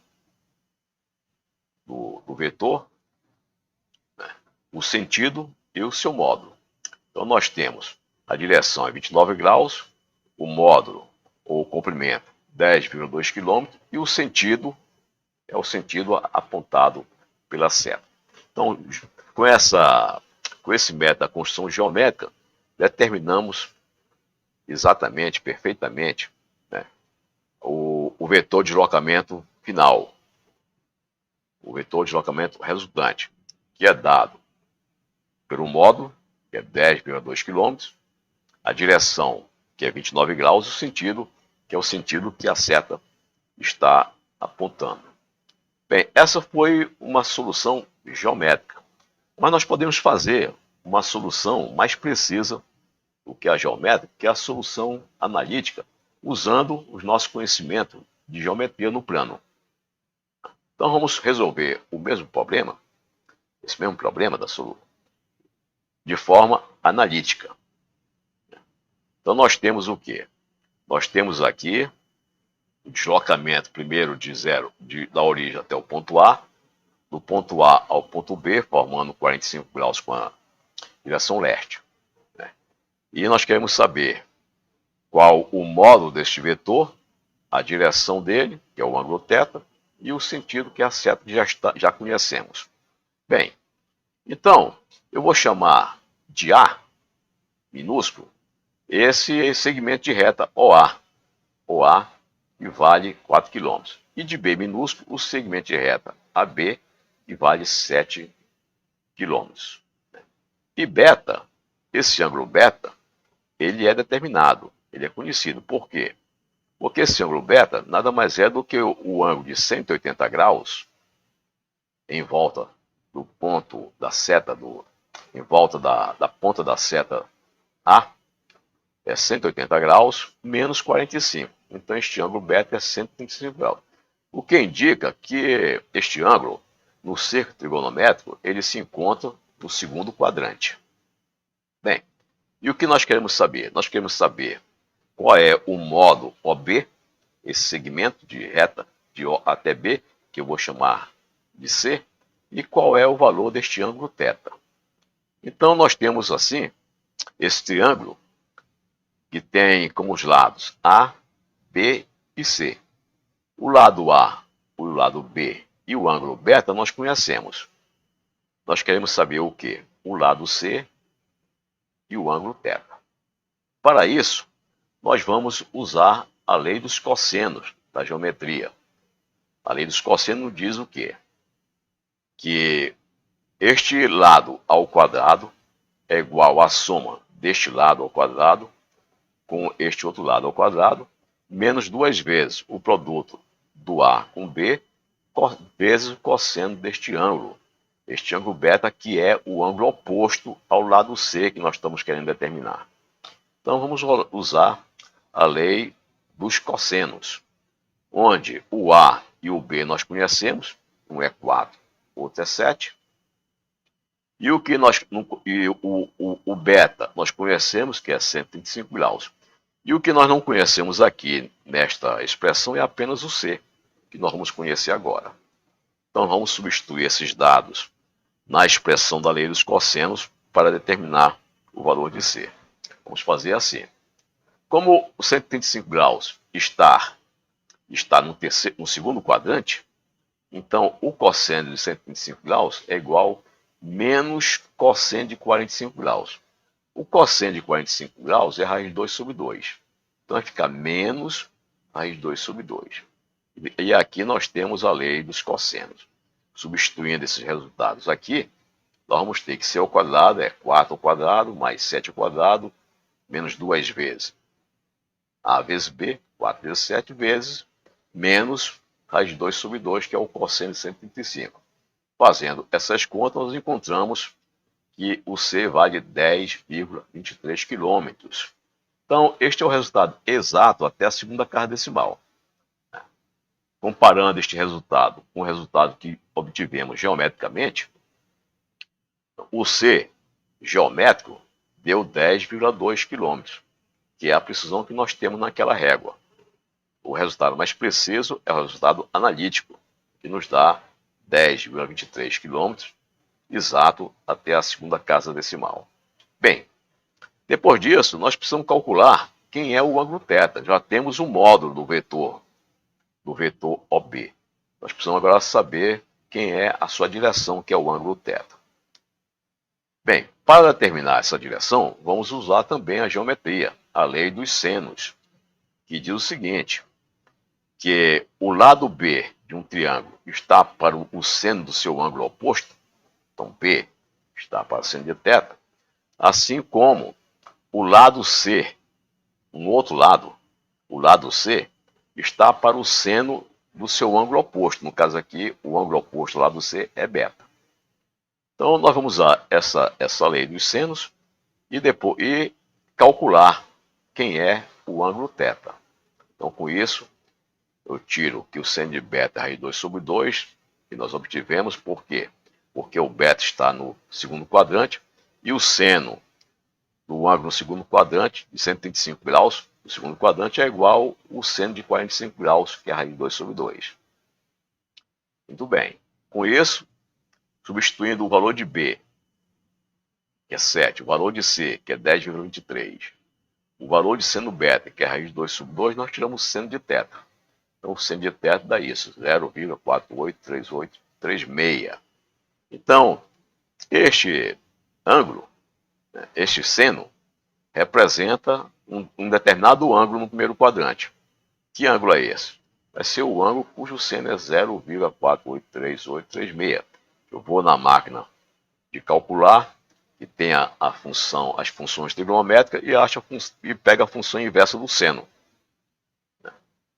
do vetor, né, o sentido e o seu módulo. Então, nós temos a direção é 29 graus, o módulo ou comprimento 10,2 km e o sentido é o sentido apontado pela seta. Então, com esse método da construção geométrica, determinamos exatamente, perfeitamente, né, o vetor de deslocamento final, o vetor de deslocamento resultante, que é dado pelo módulo, que é 10,2 km, a direção, que é 29 graus, e o sentido, que é o sentido que a seta está apontando. Bem, essa foi uma solução geométrica, mas nós podemos fazer uma solução mais precisa do que a geométrica, que é a solução analítica, usando os nossos conhecimentos de geometria no plano. Então vamos resolver o mesmo problema, esse mesmo problema da solução, de forma analítica. Então nós temos o quê? Nós temos aqui o deslocamento primeiro de zero, da origem até o ponto A, do ponto A ao ponto B, formando 45 graus com a direção leste, né? E nós queremos saber qual o módulo deste vetor, a direção dele, que é o ângulo θ, e o sentido, que é a seta que já conhecemos. Bem, então, eu vou chamar de A, minúsculo, esse segmento de reta OA, que vale 4 km. E de B minúsculo, o segmento de reta AB, que vale 7 km. E beta, esse ângulo beta, ele é determinado, ele é conhecido. Por quê? Porque esse ângulo beta nada mais é do que o ângulo de 180 graus em volta do ponto da seta, em volta da ponta da seta A, é 180 graus menos 45. Então este ângulo beta é 135 graus. O que indica que este ângulo, no cerco trigonométrico, ele se encontra no segundo quadrante. Bem, e o que nós queremos saber? Nós queremos saber qual é o módulo OB, esse segmento de reta de O até B, que eu vou chamar de C, e qual é o valor deste ângulo θ. Então nós temos assim esse triângulo que tem como os lados A, B e C. O lado A, o lado B e o ângulo beta nós conhecemos. Nós queremos saber o quê? O lado C e o ângulo θ. Para isso, nós vamos usar a lei dos cossenos da geometria. A lei dos cossenos diz o quê? Que este lado ao quadrado é igual à soma deste lado ao quadrado com este outro lado ao quadrado, menos duas vezes o produto do A com B, vezes o cosseno deste ângulo. Este ângulo beta, que é o ângulo oposto ao lado C que nós estamos querendo determinar. Então vamos usar a lei dos cossenos, onde o A e o B nós conhecemos, um é 4, outro é 7. E o que o beta nós conhecemos, que é 135 graus. E o que nós não conhecemos aqui nesta expressão é apenas o C, que nós vamos conhecer agora. Então vamos substituir esses dados na expressão da lei dos cossenos para determinar o valor de C. Vamos fazer assim. Como o 135 graus está no segundo quadrante, então o cosseno de 135 graus é igual a menos cosseno de 45 graus. O cosseno de 45 graus é raiz de 2 sobre 2. Então vai ficar menos raiz de 2 sobre 2. E aqui nós temos a lei dos cossenos. Substituindo esses resultados aqui, nós vamos ter que C ao quadrado é 4 ao quadrado mais 7 ao quadrado menos 2 vezes A vezes B, 4 vezes 7 vezes menos raiz de 2 sobre 2, que é o cosseno de 135. Fazendo essas contas, nós encontramos que o C vale 10,23 km. Então, este é o resultado exato até a segunda casa decimal. Comparando este resultado com o resultado que obtivemos geometricamente, o C geométrico deu 10,2 km, que é a precisão que nós temos naquela régua. O resultado mais preciso é o resultado analítico, que nos dá 10,23 km, exato até a segunda casa decimal. Bem, depois disso, nós precisamos calcular quem é o ângulo θ. Já temos um módulo do vetor OB. Nós precisamos agora saber quem é a sua direção, que é o ângulo θ. Bem, para determinar essa direção, vamos usar também a geometria, a lei dos senos, que diz o seguinte, que o lado B de um triângulo está para o seno do seu ângulo oposto, então B está para o seno de θ, assim como o lado C, um outro lado, o lado C, está para o seno do seu ângulo oposto. No caso aqui, o ângulo oposto do lado C é beta. Então, nós vamos usar essa lei dos senos e calcular quem é o ângulo θ. Então, com isso, eu tiro que o seno de beta é raiz de 2 sobre 2, que nós obtivemos, por quê? Porque o beta está no segundo quadrante, e o seno do ângulo no segundo quadrante, de 135 graus, no segundo quadrante, é igual ao seno de 45 graus, que é a raiz de 2 sobre 2. Muito bem. Com isso, substituindo o valor de B, que é 7, o valor de C, que é 10,23, o valor de seno beta, que é a raiz de 2 sobre 2, nós tiramos o seno de θ. Então, o seno de θ dá isso, 0,483836. Então, este ângulo, este seno, representa um determinado ângulo no primeiro quadrante. Que ângulo é esse? Vai ser o ângulo cujo seno é 0,483836. Eu vou na máquina de calcular, que tem as funções trigonométricas, e pega a função inversa do seno,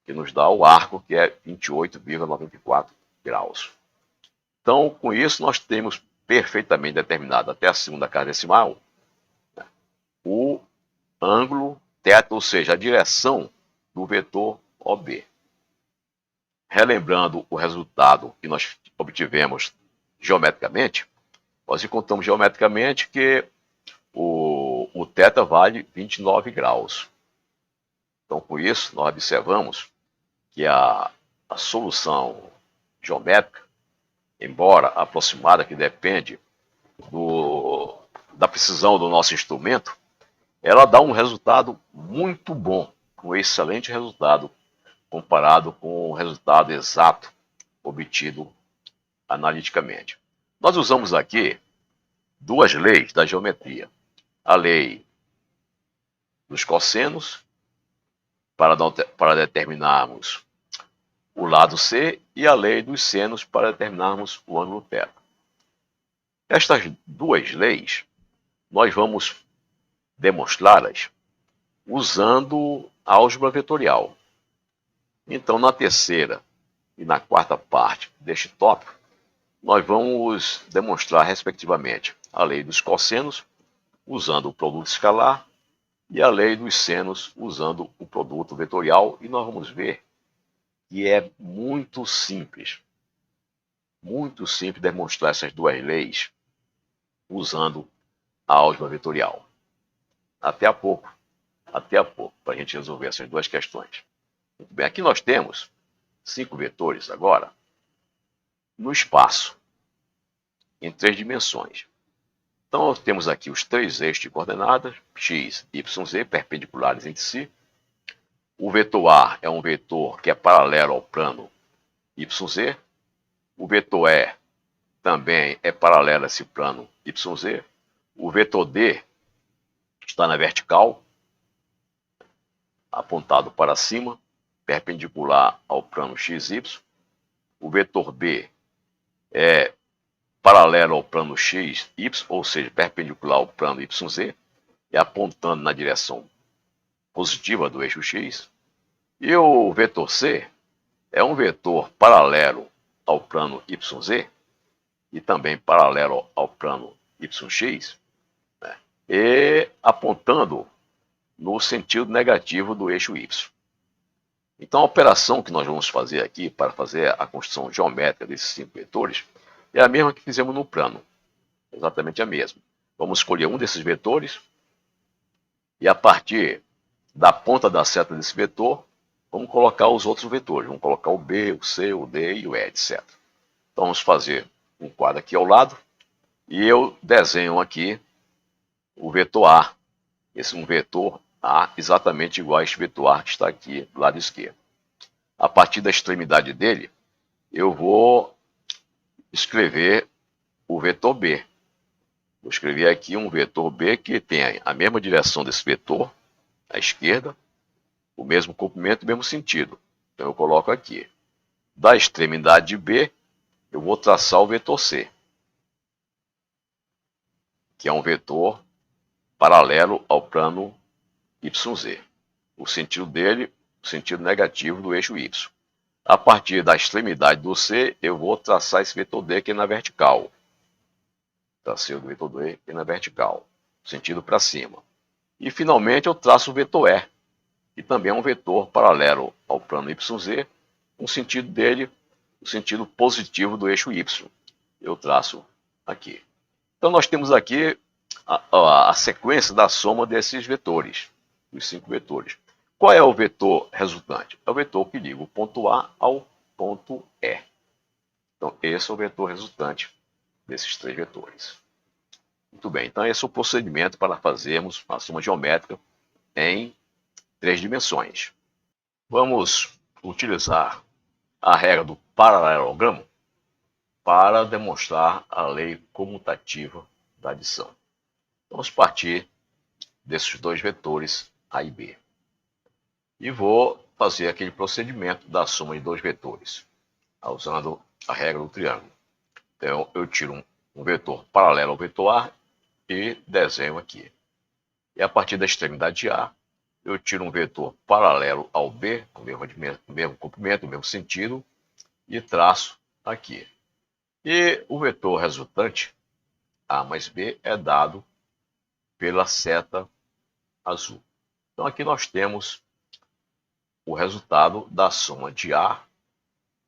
que nos dá o arco, que é 28,94 graus. Então, com isso, nós temos perfeitamente determinado até a segunda casa decimal o ângulo θ, ou seja, a direção do vetor OB. Relembrando o resultado que nós obtivemos geometricamente, nós encontramos geometricamente que o θ vale 29 graus. Então, com isso, nós observamos que a solução geométrica, embora aproximada, que depende da precisão do nosso instrumento, ela dá um resultado muito bom, um excelente resultado, comparado com o resultado exato obtido analiticamente. Nós usamos aqui duas leis da geometria. A lei dos cossenos, para determinarmos o lado C, e a lei dos senos, para determinarmos o ângulo θ. Estas duas leis, nós vamos demonstrá-las usando a álgebra vetorial. Então, na terceira e na quarta parte deste tópico, nós vamos demonstrar, respectivamente, a lei dos cossenos, usando o produto escalar, e a lei dos senos, usando o produto vetorial, e nós vamos ver que é muito simples demonstrar essas duas leis usando a álgebra vetorial. Até a pouco, para a gente resolver essas duas questões. Muito bem, aqui nós temos 5 vetores agora no espaço, em 3 dimensões. Então, nós temos aqui os 3 eixos de coordenadas, x, y, z, perpendiculares entre si. O vetor A é um vetor que é paralelo ao plano YZ. O vetor E também é paralelo a esse plano YZ. O vetor D está na vertical, apontado para cima, perpendicular ao plano XY. O vetor B é paralelo ao plano XY, ou seja, perpendicular ao plano YZ, e apontando na direção positiva do eixo X. E o vetor C é um vetor paralelo ao plano YZ e também paralelo ao plano YX, né? E apontando no sentido negativo do eixo Y. Então, a operação que nós vamos fazer aqui para fazer a construção geométrica desses 5 vetores é a mesma que fizemos no plano, exatamente a mesma. Vamos escolher um desses vetores e, a partir da ponta da seta desse vetor, vamos colocar os outros vetores. Vamos colocar o B, o C, o D e o E, etc. Então, vamos fazer um quadro aqui ao lado e eu desenho aqui o vetor A. Esse é um vetor A exatamente igual a este vetor A que está aqui do lado esquerdo. A partir da extremidade dele, eu vou escrever o vetor B. Vou escrever aqui um vetor B que tem a mesma direção desse vetor, à esquerda, o mesmo comprimento e o mesmo sentido. Então eu coloco aqui. Da extremidade de B, eu vou traçar o vetor C, que é um vetor paralelo ao plano YZ. O sentido dele, o sentido negativo do eixo Y. A partir da extremidade do C, eu vou traçar esse vetor D aqui na vertical. Tracei o vetor D aqui na vertical, sentido para cima. E finalmente eu traço o vetor E, que também é um vetor paralelo ao plano YZ, o sentido dele, o sentido positivo do eixo Y. Eu traço aqui. Então nós temos aqui a sequência da soma desses vetores, dos 5 vetores. Qual é o vetor resultante? É o vetor que liga o ponto A ao ponto E. Então esse é o vetor resultante desses 3 vetores. Muito bem, então esse é o procedimento para fazermos uma soma geométrica em 3 dimensões. Vamos utilizar a regra do paralelogramo para demonstrar a lei comutativa da adição. Vamos partir desses 2 vetores A e B. E vou fazer aquele procedimento da soma de 2 vetores, usando a regra do triângulo. Então eu tiro um vetor paralelo ao vetor A e desenho aqui. E a partir da extremidade de A, eu tiro um vetor paralelo ao B, com o mesmo comprimento, o mesmo sentido, e traço aqui. E o vetor resultante, A mais B, é dado pela seta azul. Então aqui nós temos o resultado da soma de A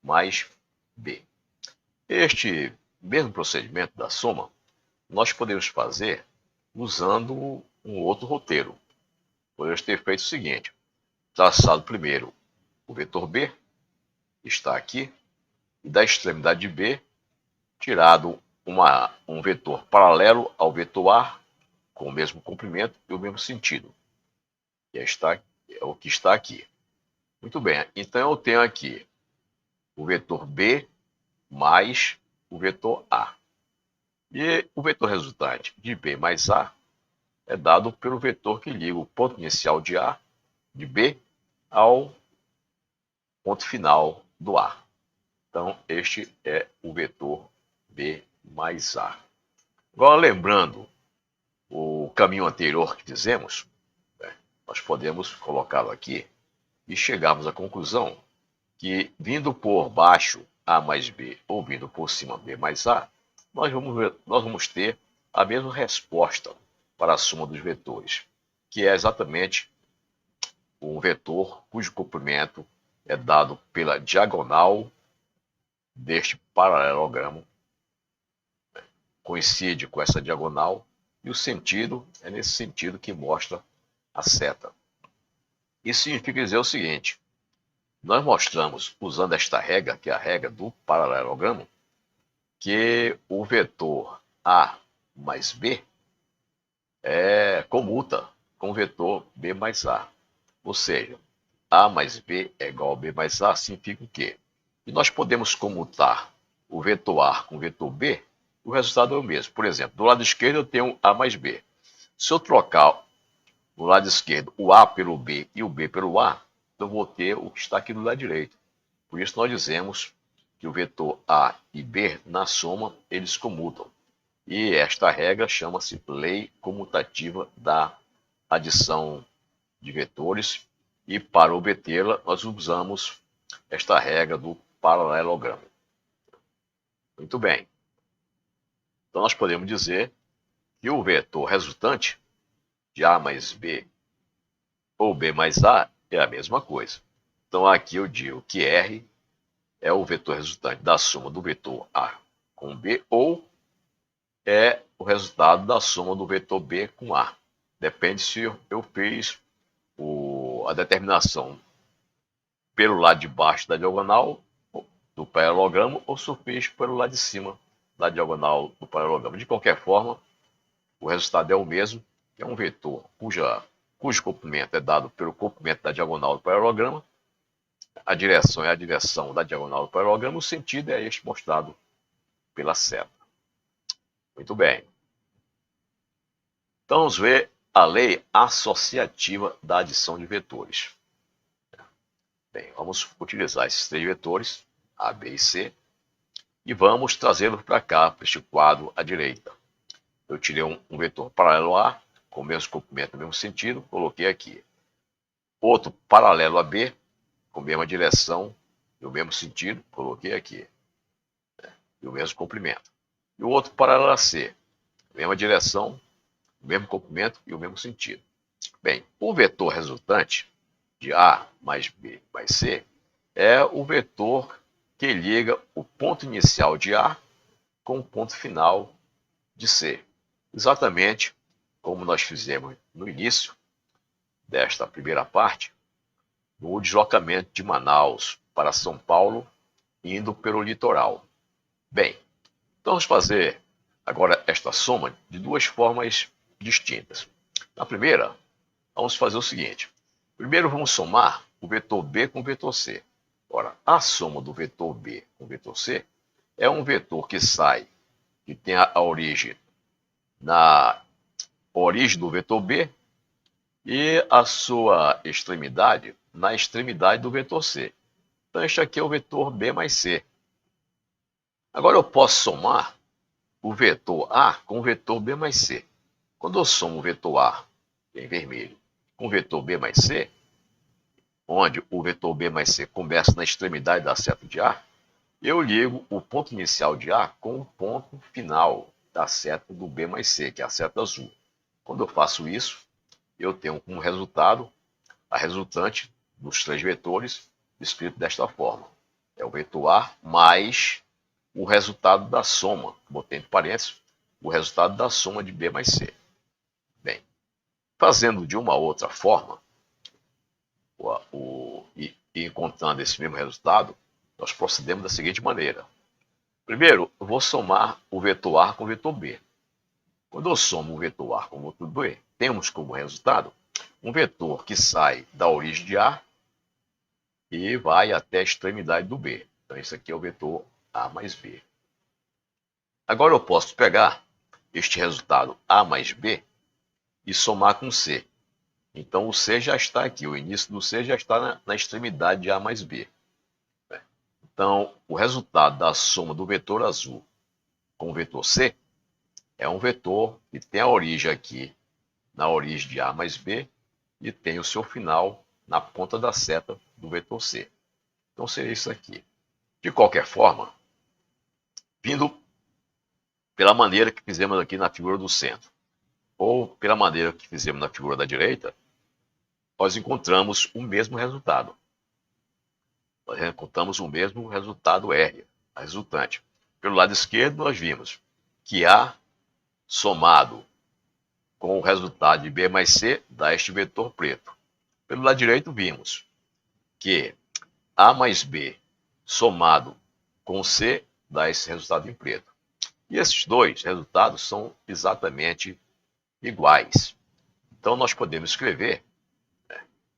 mais B. Este mesmo procedimento da soma, nós podemos fazer usando um outro roteiro. Podemos ter feito o seguinte: traçado primeiro o vetor B, está aqui, e da extremidade de B, tirado um vetor paralelo ao vetor A, com o mesmo comprimento e o mesmo sentido, que é o que está aqui. Muito bem, então eu tenho aqui o vetor B mais o vetor A. E o vetor resultante de B mais A é dado pelo vetor que liga o ponto inicial de A, de B, ao ponto final do A. Então, este é o vetor B mais A. Agora, lembrando o caminho anterior que fizemos, nós podemos colocá-lo aqui e chegarmos à conclusão que, vindo por baixo A mais B ou vindo por cima B mais A, nós vamos ter a mesma resposta para a soma dos vetores, que é exatamente um vetor cujo comprimento é dado pela diagonal deste paralelogramo, coincide com essa diagonal, e o sentido é nesse sentido que mostra a seta. Isso significa dizer o seguinte: nós mostramos, usando esta regra, que é a regra do paralelogramo, que o vetor A mais B comuta com o vetor B mais A. Ou seja, A mais B é igual a B mais A, significa o quê? E nós podemos comutar o vetor A com o vetor B, o resultado é o mesmo. Por exemplo, do lado esquerdo eu tenho A mais B. Se eu trocar no lado esquerdo o A pelo B e o B pelo A, eu vou ter o que está aqui do lado direito. Por isso nós dizemos que o vetor A e B, na soma, eles comutam. E esta regra chama-se lei comutativa da adição de vetores. E para obtê-la, nós usamos esta regra do paralelogramo. Muito bem. Então nós podemos dizer que o vetor resultante de A mais B ou B mais A é a mesma coisa. Então aqui eu digo que R é o vetor resultante da soma do vetor A com B, ou é o resultado da soma do vetor B com A. Depende se eu fiz a determinação pelo lado de baixo da diagonal do paralelogramo ou se eu fiz pelo lado de cima da diagonal do paralelogramo. De qualquer forma, o resultado é o mesmo, que é um vetor cujo comprimento é dado pelo comprimento da diagonal do paralelogramo. A direção é a direção da diagonal do paralelogramo, o sentido é este mostrado pela seta. Muito bem. Então vamos ver a lei associativa da adição de vetores. Bem, vamos utilizar esses três vetores, A, B e C, e vamos trazê-los para cá, para este quadro à direita. Eu tirei um vetor paralelo a, com o mesmo comprimento, no mesmo sentido, coloquei aqui. Outro paralelo a B, com a mesma direção e o mesmo sentido, coloquei aqui. E o mesmo comprimento. E o outro paralelo a C, mesma direção, o mesmo comprimento e o mesmo sentido. Bem, o vetor resultante de A mais B mais C é o vetor que liga o ponto inicial de A com o ponto final de C. Exatamente como nós fizemos no início desta primeira parte, no deslocamento de Manaus para São Paulo, indo pelo litoral. Bem, então vamos fazer agora esta soma de duas formas distintas. Na primeira, vamos fazer o seguinte. Primeiro vamos somar o vetor B com o vetor C. Ora, a soma do vetor B com o vetor C é um vetor que tem a origem na origem do vetor B e a sua extremidade na extremidade do vetor C. Então, este aqui é o vetor B mais C. Agora eu posso somar o vetor A com o vetor B mais C. Quando eu somo o vetor A, em vermelho, com o vetor B mais C, onde o vetor B mais C começa na extremidade da seta de A, eu ligo o ponto inicial de A com o ponto final da seta do B mais C, que é a seta azul. Quando eu faço isso, eu tenho como resultado a resultante dos três vetores, escrito desta forma. É o vetor A mais o resultado da soma, botei entre parênteses, o resultado da soma de B mais C. Bem, fazendo de uma outra forma, e encontrando esse mesmo resultado, nós procedemos da seguinte maneira. Primeiro, eu vou somar o vetor A com o vetor B. Quando eu somo o vetor A com o vetor B, temos como resultado um vetor que sai da origem de A e vai até a extremidade do B. Então, esse aqui é o vetor A mais B. Agora eu posso pegar este resultado A mais B e somar com C. Então, o C já está aqui, o início do C já está na extremidade de A mais B. Então, o resultado da soma do vetor azul com o vetor C é um vetor que tem a origem aqui na origem de A mais B e tem o seu final na ponta da seta do vetor C. Então, seria isso aqui. De qualquer forma, vindo pela maneira que fizemos aqui na figura do centro, ou pela maneira que fizemos na figura da direita, nós encontramos o mesmo resultado. Nós encontramos o mesmo resultado R, a resultante. Pelo lado esquerdo, nós vimos que A somado com o resultado de B mais C dá este vetor preto. Pelo lado direito, vimos que A mais B somado com C dá esse resultado em preto. E esses dois resultados são exatamente iguais. Então, nós podemos escrever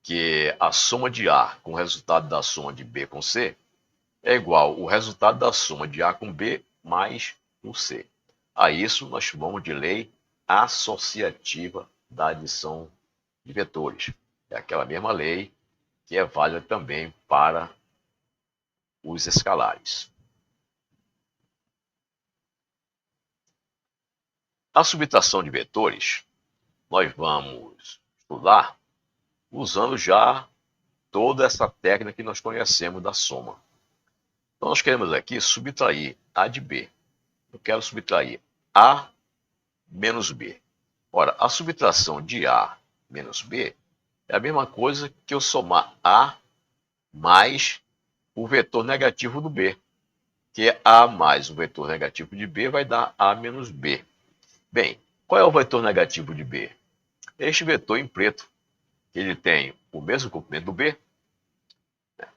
que a soma de A com o resultado da soma de B com C é igual ao resultado da soma de A com B mais o C. A isso nós chamamos de lei associativa da adição de vetores. É aquela mesma lei que é válida também para os escalares. A subtração de vetores nós vamos estudar usando já toda essa técnica que nós conhecemos da soma. Então, nós queremos aqui subtrair A de B. Eu quero subtrair A menos B. Ora, a subtração de A menos B É a mesma coisa que eu somar A mais o vetor negativo do B, que é A mais o vetor negativo de B vai dar A menos B. Bem, qual é o vetor negativo de B? Este vetor em preto, ele tem o mesmo comprimento do B,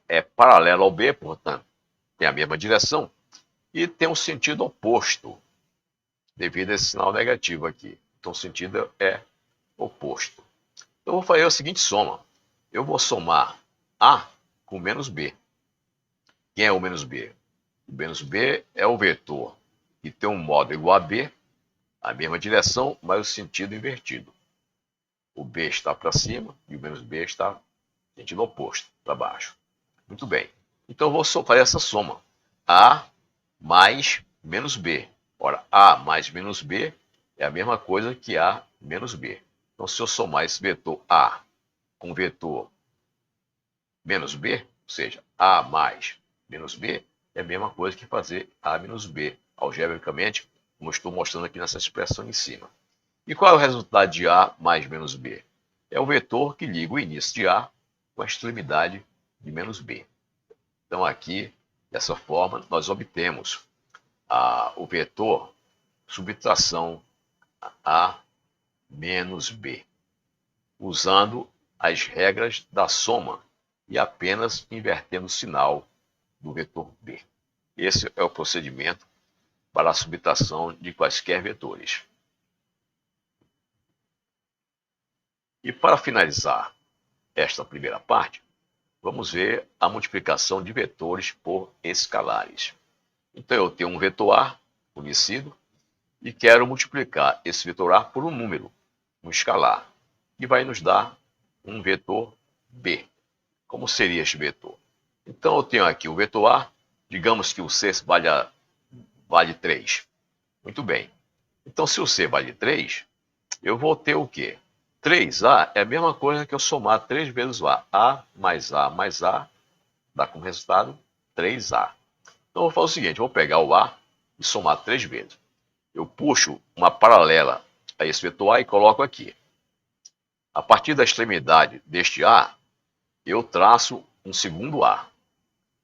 é paralelo ao B, portanto, tem a mesma direção, e tem um sentido oposto, devido a esse sinal negativo aqui. Então, o sentido é oposto. Eu vou fazer a seguinte soma. Eu vou somar A com menos B. Quem é o menos B? O menos B é o vetor que tem um modo igual a B, a mesma direção, mas o sentido invertido. O B está para cima e o menos B está no sentido oposto, para baixo. Muito bem. Então eu vou fazer essa soma. A mais menos B. Ora, A mais menos B é a mesma coisa que A menos B. Então, se eu somar esse vetor A com o vetor menos B, ou seja, A mais menos B, é a mesma coisa que fazer A menos B, algebricamente, como estou mostrando aqui nessa expressão em cima. E qual é o resultado de A mais menos B? É o vetor que liga o início de A com a extremidade de menos B. Então, aqui, dessa forma, nós obtemos o vetor subtração A menos B, usando as regras da soma e apenas invertendo o sinal do vetor B. Esse é o procedimento para a subtração de quaisquer vetores. E para finalizar esta primeira parte, vamos ver a multiplicação de vetores por escalares. Então eu tenho um vetor A conhecido e quero multiplicar esse vetor A por um número, um escalar, que vai nos dar um vetor B. Como seria este vetor? Então eu tenho aqui o vetor A, digamos que o C vale 3. Muito bem. Então se o C vale 3, eu vou ter o quê? 3A é a mesma coisa que eu somar 3 vezes o A. A mais A dá como resultado 3A. Então eu vou fazer o seguinte, eu vou pegar o A e somar 3 vezes. Eu puxo uma paralela a esse vetor A e coloco aqui. A partir da extremidade deste A, eu traço um segundo A.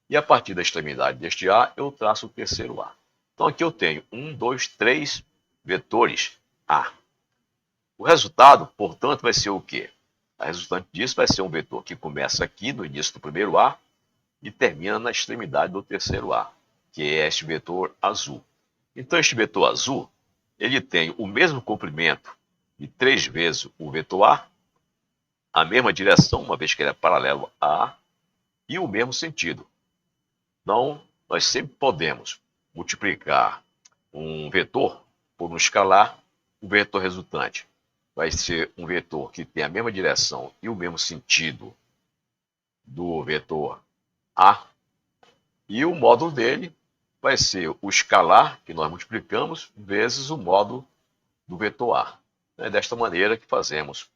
E a partir da extremidade deste A, eu traço o terceiro A. Então aqui eu tenho 1, 2, 3 vetores A. O resultado, portanto, vai ser o quê? A resultante disso vai ser um vetor que começa aqui no início do primeiro A e termina na extremidade do terceiro A, que é este vetor azul. Então este vetor azul, ele tem o mesmo comprimento de 3 vezes o vetor a mesma direção, uma vez que ele é paralelo a A, e o mesmo sentido. Então, nós sempre podemos multiplicar um vetor por um escalar, o vetor resultante vai ser um vetor que tem a mesma direção e o mesmo sentido do vetor A, e o módulo dele vai ser o escalar que nós multiplicamos vezes o módulo do vetor A. É desta maneira que fazemos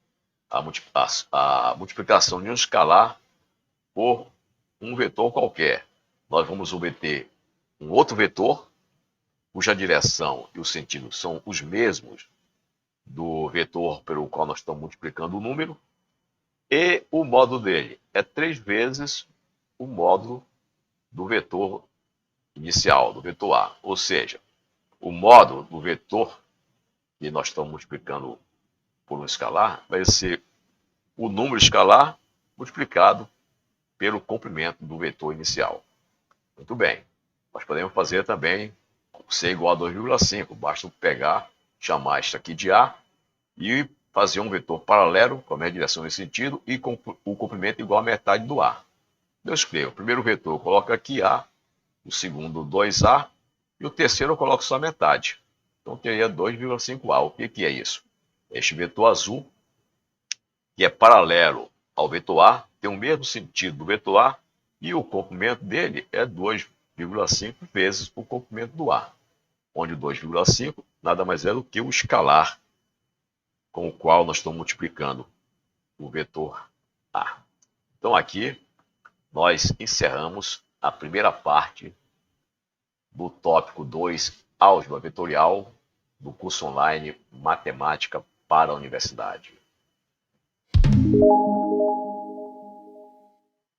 a multiplicação de um escalar por um vetor qualquer. Nós vamos obter um outro vetor, cuja direção e o sentido são os mesmos do vetor pelo qual nós estamos multiplicando o número, e o módulo dele é 3 vezes o módulo do vetor inicial, do vetor A. Ou seja, o módulo do vetor que nós estamos multiplicando por um escalar vai ser o número escalar multiplicado pelo comprimento do vetor inicial. Muito bem. Nós podemos fazer também C igual a 2,5. Basta pegar, chamar isso aqui de A e fazer um vetor paralelo com a mesma direção e sentido e com o comprimento igual a metade do A. Eu escrevo o primeiro vetor, eu coloco aqui A, o segundo 2A e o terceiro eu coloco só metade. Então teria 2,5A. O que é isso? Este vetor azul, que é paralelo ao vetor A, tem o mesmo sentido do vetor A e o comprimento dele é 2,5 vezes o comprimento do A, onde o 2,5 nada mais é do que o escalar com o qual nós estamos multiplicando o vetor A. Então aqui nós encerramos a primeira parte do tópico 2, álgebra vetorial, do curso online Matemática para a Universidade.